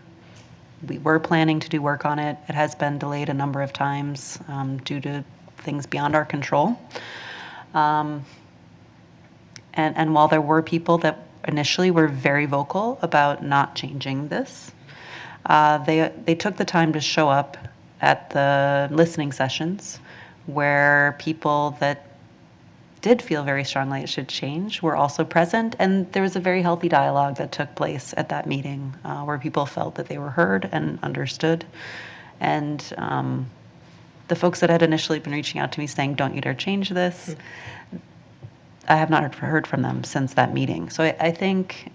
We were planning to do work on it. It has been delayed a number of times due to things beyond our control. And while there were people that initially were very vocal about not changing this, they took the time to show up at the listening sessions where people that did feel very strongly it should change were also present, and there was a very healthy dialogue that took place at that meeting where people felt that they were heard and understood. And the folks that had initially been reaching out to me saying, don't you dare change this, I have not heard from them since that meeting. So I think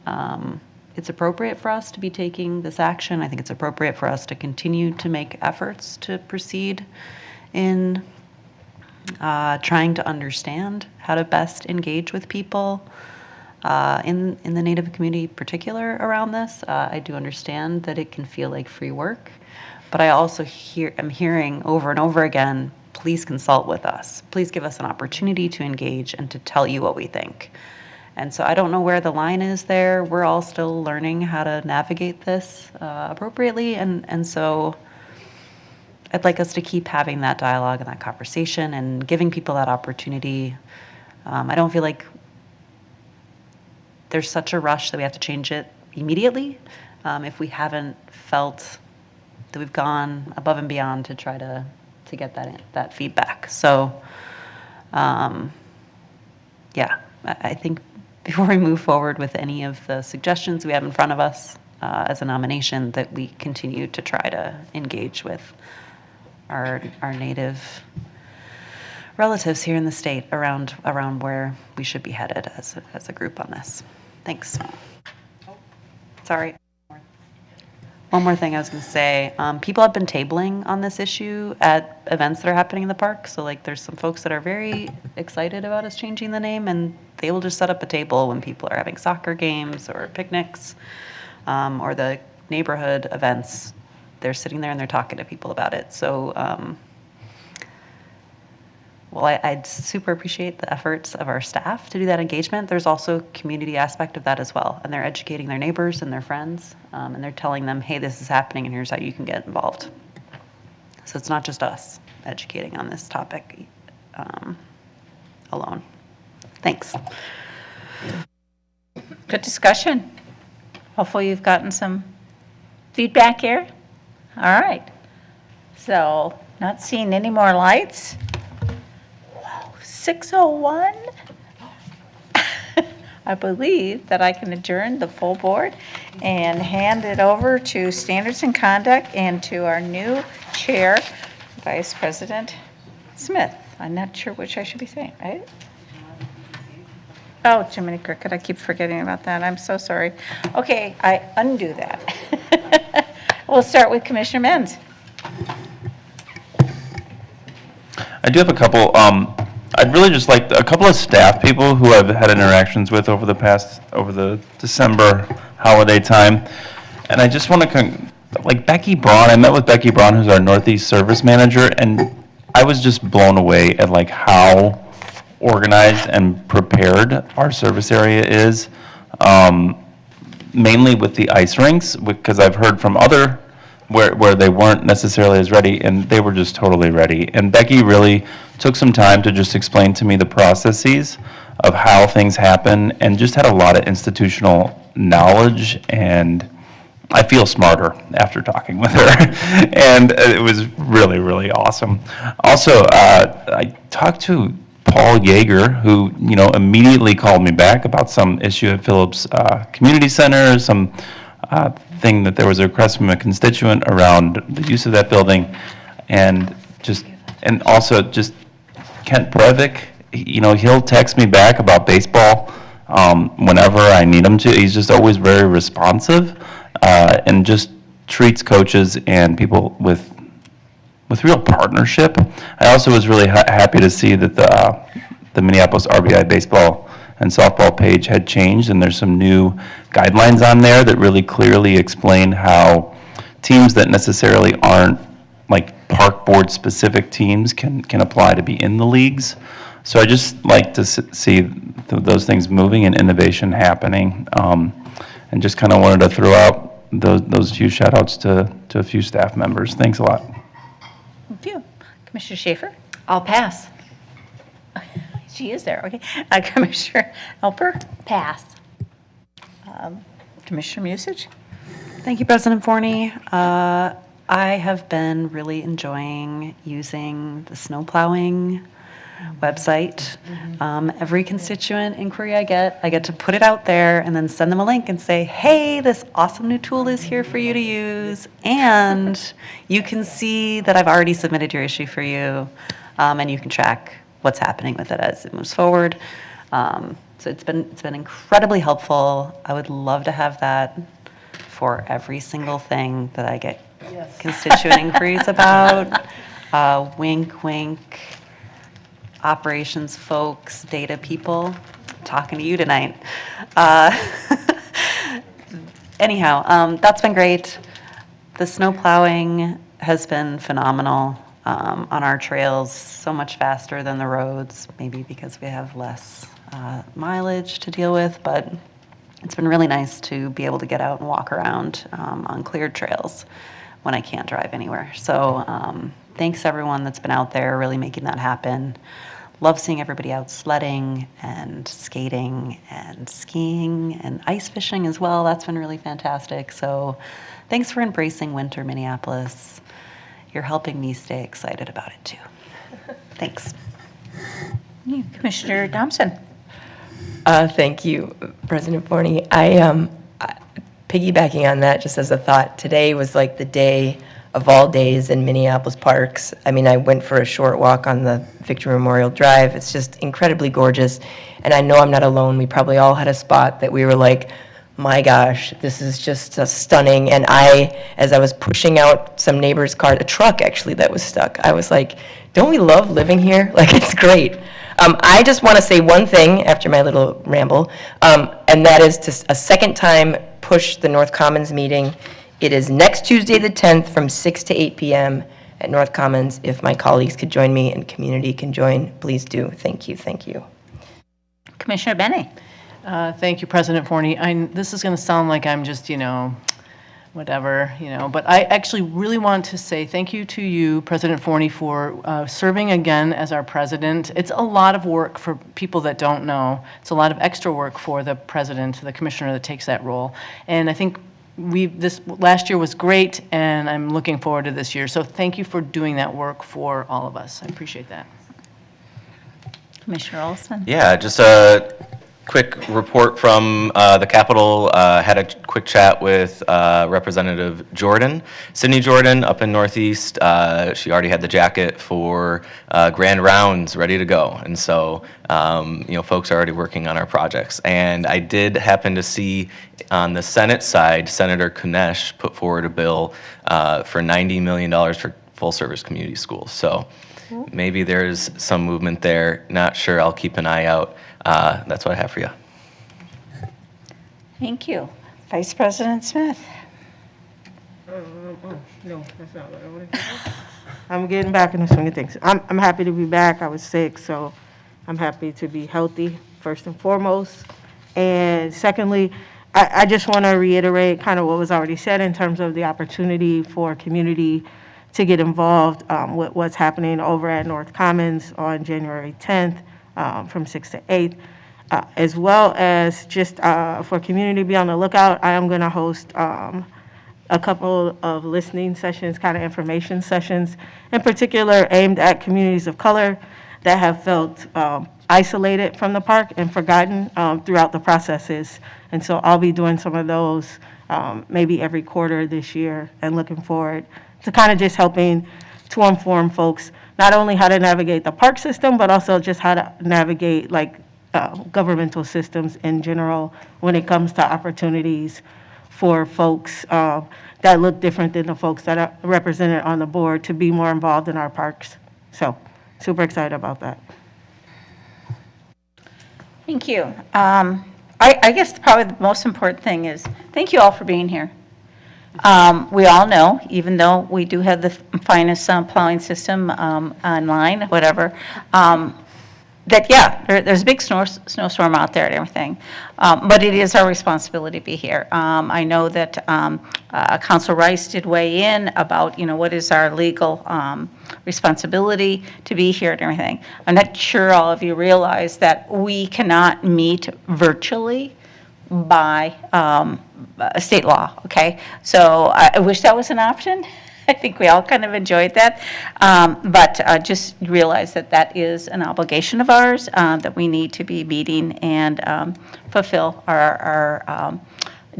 it's appropriate for us to be taking this action. I think it's appropriate for us to continue to make efforts to proceed in trying to understand how to best engage with people in the Native community, in particular around this. I do understand that it can feel like free work, but I also am hearing over and over again, please consult with us. Please give us an opportunity to engage and to tell you what we think. And so I don't know where the line is there. We're all still learning how to navigate this appropriately, and so I'd like us to keep having that dialogue and that conversation and giving people that opportunity. I don't feel like there's such a rush that we have to change it immediately if we haven't felt that we've gone above and beyond to try to get that feedback. So, yeah, I think before we move forward with any of the suggestions we have in front of us as a nomination, that we continue to try to engage with our Native relatives here in the state around where we should be headed as a group on this. Thanks. Sorry. One more thing I was going to say. People have been tabling on this issue at events that are happening in the park. So like there's some folks that are very excited about us changing the name, and they will just set up a table when people are having soccer games or picnics or the neighborhood events. They're sitting there and they're talking to people about it. So well, I'd super appreciate the efforts of our staff to do that engagement. There's also a community aspect of that as well. And they're educating their neighbors and their friends, and they're telling them, hey, this is happening and here's how you can get involved. So it's not just us educating on this topic alone. Thanks. Good discussion. Hopefully you've gotten some feedback here. All right. So not seeing any more lights. 6:01. I believe that I can adjourn the full board and hand it over to Standards and Conduct and to our new chair, Vice President Smith. I'm not sure which I should be saying, right? Oh, Jiminy Cricket, I keep forgetting about that. I'm so sorry. Okay, I undo that. We'll start with Commissioner Menz. I do have a couple. I'd really just like a couple of staff people who I've had interactions with over the December holiday time. And I just want to, like Becky Braun, I met with Becky Braun, who's our Northeast Service Manager, and I was just blown away at like how organized and prepared our service area is, mainly with the ice rinks, because I've heard from other where they weren't necessarily as ready, and they were just totally ready. And Becky really took some time to just explain to me the processes of how things happen, and just had a lot of institutional knowledge, and I feel smarter after talking with her. And it was really, really awesome. Also, I talked to Paul Yeager, who immediately called me back about some issue at Phillips Community Center, some thing that there was a request from a constituent around the use of that building, and also just Kent Breivik, he'll text me back about baseball whenever I need him to. He's just always very responsive and just treats coaches and people with real partnership. I also was really happy to see that the Minneapolis RBI baseball and softball page had changed, and there's some new guidelines on there that really clearly explain how teams that necessarily aren't like park board specific teams can apply to be in the leagues. So I just like to see those things moving and innovation happening, and just kind of wanted to throw out those few shout outs to a few staff members. Thanks a lot. Thank you. Commissioner Schaefer? I'll pass. She is there, okay. Commissioner Alper? Pass. Commissioner Musich? Thank you, President Forney. I have been really enjoying using the snow plowing website. Every constituent inquiry I get to put it out there and then send them a link and say, hey, this awesome new tool is here for you to use, and you can see that I've already submitted your issue for you, and you can track what's happening with it as it moves forward. So it's been incredibly helpful. I would love to have that for every single thing that I get constituent inquiries about. Wink, wink. Operations folks, data people, talking to you tonight. Anyhow, that's been great. The snow plowing has been phenomenal on our trails, so much faster than the roads, maybe because we have less mileage to deal with, but it's been really nice to be able to get out and walk around on cleared trails when I can't drive anywhere. So thanks everyone that's been out there really making that happen. Love seeing everybody out sledding and skating and skiing and ice fishing as well. That's been really fantastic. So thanks for embracing winter, Minneapolis. You're helping me stay excited about it too. Thanks. Commissioner Thompson? Thank you, President Forney. Piggybacking on that, just as a thought, today was like the day of all days in Minneapolis parks. I mean, I went for a short walk on the Victory Memorial Drive. It's just incredibly gorgeous. And I know I'm not alone. We probably all had a spot that we were like, my gosh, this is just stunning. And as I was pushing out some neighbor's car, a truck actually that was stuck, I was like, don't we love living here? Like, it's great. I just want to say one thing after my little ramble, and that is to a second time push the North Commons meeting. It is next Tuesday, the 10th, from 6 to 8 p.m. at North Commons. If my colleagues could join me and community can join, please do. Thank you, thank you. Commissioner Benny. Thank you, President Forney. This is going to sound like I'm just, whatever, but I actually really want to say thank you to you, President Forney, for serving again as our president. It's a lot of work for people that don't know. It's a lot of extra work for the president, the commissioner that takes that role. And I think this last year was great, and I'm looking forward to this year. So thank you for doing that work for all of us. I appreciate that. Commissioner Olson. Yeah, just a quick report from the Capitol. Had a quick chat with Representative Jordan, Sydney Jordan, up in Northeast. She already had the jacket for grand rounds ready to go, and so folks are already working on our projects. And I did happen to see on the Senate side, Senator Kunesh put forward a bill for $90 million for full-service community schools. So maybe there's some movement there. Not sure. I'll keep an eye out. That's what I have for you. Thank you. Vice President Smith. No, that's not what I want to do. I'm getting back in the swing of things. I'm happy to be back. I was sick, so I'm happy to be healthy, first and foremost. And secondly, I just want to reiterate kind of what was already said in terms of the opportunity for community to get involved with what's happening over at North Commons on January 10th from 6 to 8, as well as just for community to be on the lookout. I am going to host a couple of listening sessions, kind of information sessions, in particular aimed at communities of color that have felt isolated from the park and forgotten throughout the processes. And so I'll be doing some of those maybe every quarter this year, and looking forward to kind of just helping to inform folks not only how to navigate the park system, but also just how to navigate governmental systems in general when it comes to opportunities for folks that look different than the folks that are represented on the board to be more involved in our parks. So super excited about that. Thank you. I guess probably the most important thing is thank you all for being here. We all know, even though we do have the finest plowing system online, whatever, that, there's a big snowstorm out there and everything. But it is our responsibility to be here. I know that Council Rice did weigh in about, what is our legal responsibility to be here and everything. I'm not sure all of you realize that we cannot meet virtually by state law, okay? So I wish that was an option. I think we all kind of enjoyed that. But just realize that that is an obligation of ours that we need to be meeting and fulfill our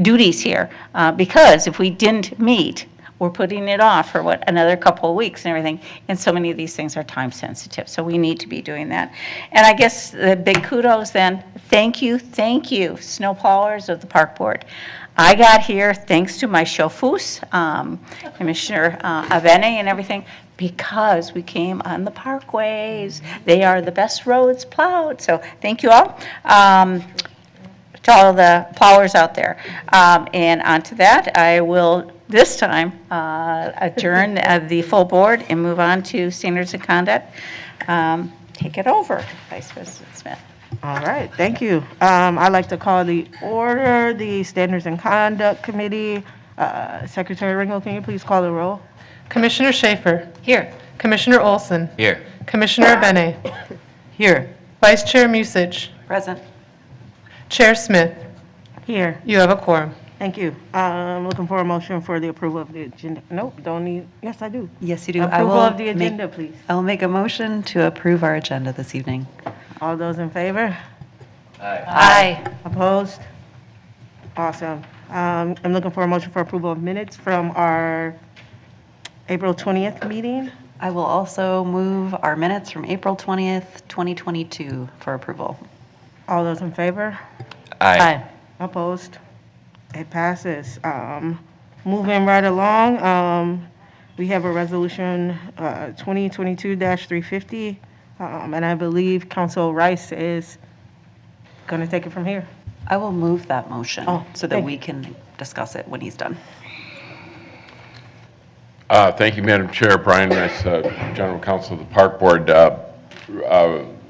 duties here. Because if we didn't meet, we're putting it off for another couple of weeks and everything. And so many of these things are time sensitive. So we need to be doing that. And I guess the big kudos then, thank you, snow plowers of the park board. I got here thanks to my chauffeurs, Commissioner Avene and everything, because we came on the parkways. They are the best roads plowed. So thank you all. To all the plowers out there. And onto that, I will this time adjourn the full board and move on to standards of conduct. Take it over, Vice President Smith. All right, thank you. I'd like to call the order the Standards and Conduct Committee. Secretary Ringo, can you please call the roll? Commissioner Schaefer. Here. Commissioner Olson. Here. Commissioner Bene. Here. Vice Chair Musich. Present. Chair Smith. Here. You have a quorum. Thank you. I'm looking for a motion for the approval of the agenda. Nope, don't need, yes, I do. Yes, you do. Approval of the agenda, please. I will make a motion to approve our agenda this evening. All those in favor? Aye. Opposed? Awesome. I'm looking for a motion for approval of minutes from our April 20th meeting. I will also move our minutes from April 20th, 2022 for approval. All those in favor? Aye. Opposed? It passes. Moving right along, we have a resolution 2022-350, and I believe Council Rice is going to take it from here. I will move that motion Oh, so that thank we can discuss it when he's done. Thank you, Madam Chair. Brian Rice, General Counsel of the Park Board.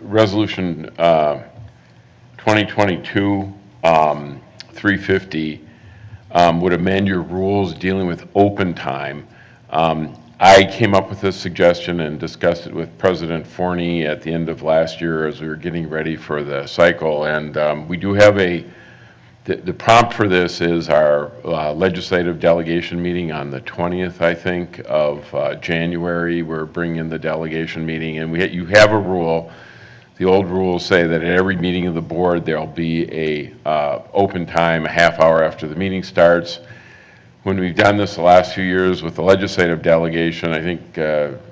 Resolution 2022-350 would amend your rules dealing with open time. I came up with this suggestion and discussed it with President Forney at the end of last year as we were getting ready for the cycle. And we do have the prompt for this is our legislative delegation meeting on the 20th, I think, of January. We're bringing the delegation meeting, and you have a rule. The old rules say that at every meeting of the board, there'll be a open time a half hour after the meeting starts. When we've done this the last few years with the legislative delegation, I think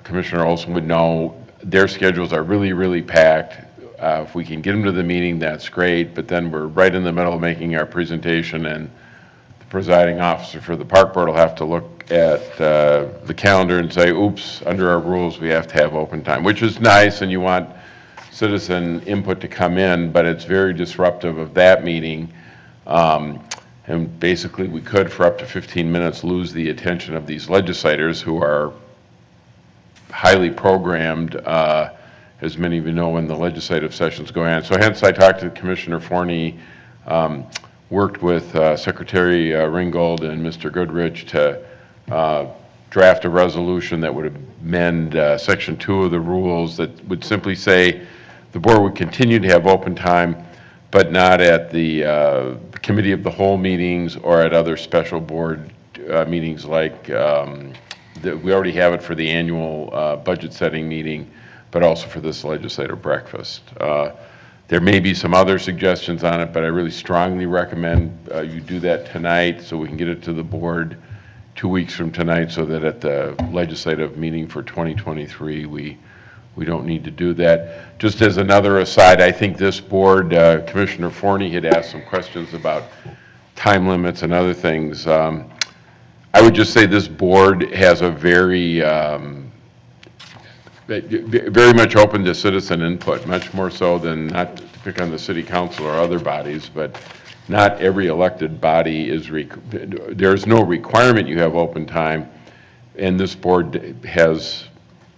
Commissioner Olson would know their schedules are really, really packed. If we can get them to the meeting, that's great, but then we're right in the middle of making our presentation, and the presiding officer for the park board will have to look at the calendar and say, oops, under our rules, we have to have open time, which is nice, and you want citizen input to come in, but it's very disruptive of that meeting. And basically, we could, for up to 15 minutes, lose the attention of these legislators who are highly programmed, as many of you know, when the legislative sessions go on. So hence, I talked to Commissioner Forney, worked with Secretary Ringgold and Mr. Goodrich to draft a resolution that would amend Section 2 of the rules that would simply say the board would continue to have open time, but not at the committee of the whole meetings or at other special board meetings like we already have it for the annual budget setting meeting, but also for this legislative breakfast. There may be some other suggestions on it, but I really strongly recommend you do that tonight so we can get it to the board 2 weeks from tonight so that at the legislative meeting for 2023, we don't need to do that. Just as another aside, I think this board, Commissioner Forney had asked some questions about time limits and other things. I would just say this board has a very much open to citizen input, much more so than, not to pick on the city council or other bodies, but not every elected body is, there's no requirement you have open time, and this board has,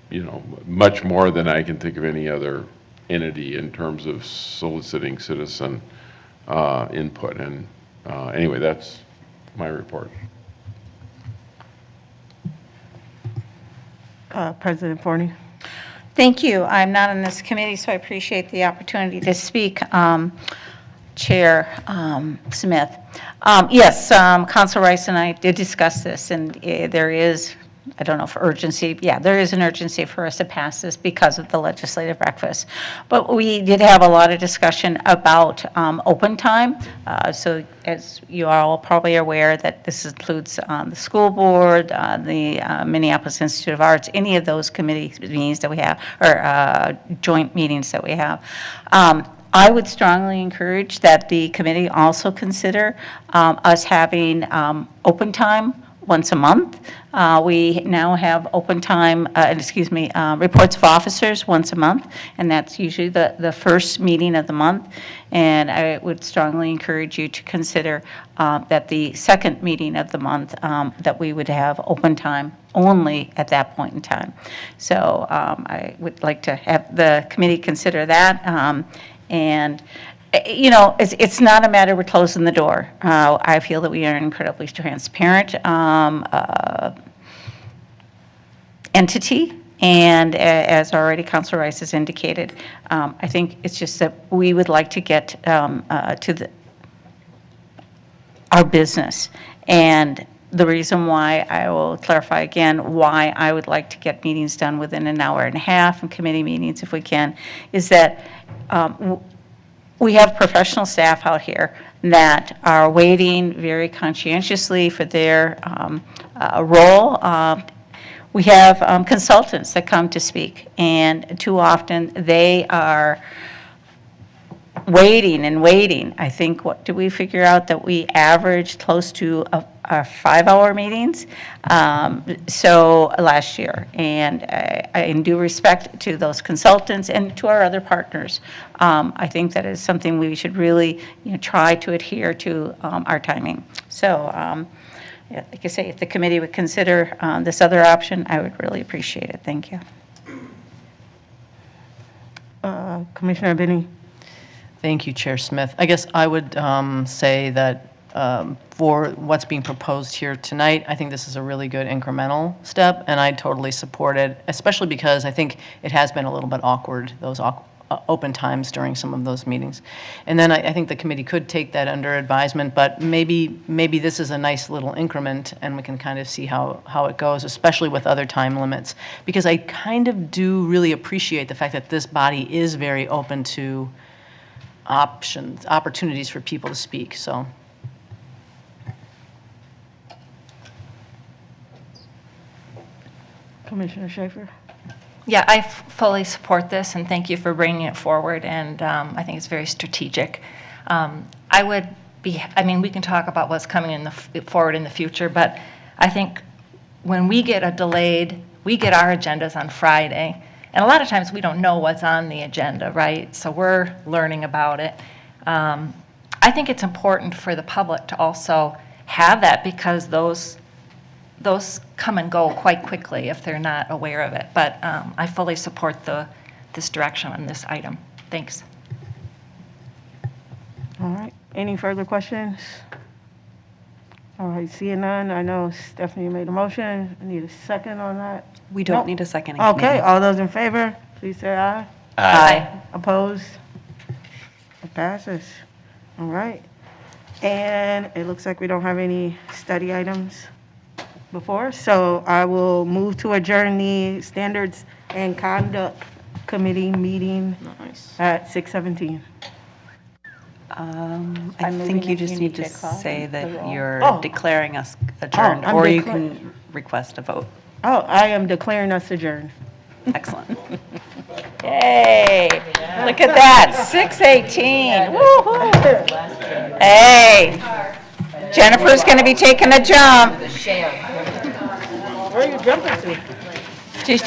you know, much more than I can think of any other entity in terms of soliciting citizen input. And anyway, that's my report. President Forney. Thank you. I'm not on this committee, so I appreciate the opportunity to speak. Chair Smith. Yes, Council Rice and I did discuss this, and there is, I don't know if urgency, yeah, there is an urgency for us to pass this because of the legislative breakfast. But we did have a lot of discussion about open time. So as you are all probably aware, that this includes the school board, the Minneapolis Institute of Arts, any of those committee meetings that we have, or joint meetings that we have. I would strongly encourage that the committee also consider us having open time once a month. We now have open time, reports of officers once a month, and that's usually the first meeting of the month. And I would strongly encourage you to consider that the second meeting of the month, that we would have open time only at that point in time. So I would like to have the committee consider that. And you know, it's not a matter we're closing the door. I feel that we are an incredibly transparent entity, and as already Councilor Rice has indicated, I think it's just that we would like to get to our business. And the reason why, I will clarify again, why I would like to get meetings done within an hour and a half, and committee meetings if we can, is that we have professional staff out here that are waiting very conscientiously for their role. we have consultants that come to speak, and too often they are waiting and waiting. I think, what, did we figure out that we averaged close to our 5-hour meetings? So last year, and in due respect to those consultants and to our other partners, I think that is something we should really, try to adhere to our timing. So, yeah, like I say, if the committee would consider this other option, I would really appreciate it. Thank you. Commissioner Benny? Thank you, Chair Smith. I guess I would say that for what's being proposed here tonight, I think this is a really good incremental step, and I totally support it, especially because I think it has been a little bit awkward, those open times during some of those meetings. And then I think the committee could take that under advisement, but maybe this is a nice little increment, and we can kind of see how it goes, especially with other time limits. Because I kind of do really appreciate the fact that this body is very open to opportunities for people to speak, so. Commissioner Schaefer? Yeah, I fully support this, and thank you for bringing it forward, and I think it's very strategic. We can talk about what's coming forward in the future, but I think when we get we get our agendas on Friday, and a lot of times we don't know what's on the agenda, right? So we're learning about it. I think it's important for the public to also have that, because those come and go quite quickly if they're not aware of it. But I fully support this direction on this item. Thanks. All right, any further questions? All right, seeing none, I know Stephanie made a motion. I need a second on that. We don't Nope. need a second. in Okay, committee. all those in favor, please say aye. Aye. Opposed? It passes. All right. And it looks like we don't have any study items before, so I will move to adjourn the Standards and Conduct Committee meeting at 6:17. I think you just need to say that you're Oh. declaring us adjourned, I'm or you declar- can request a vote. Oh, I am declaring us adjourned. Excellent. Yay, look at that, 6:18, woo-hoo. Hey, Jennifer's going to be taking a jump. Where are you jumping to? She's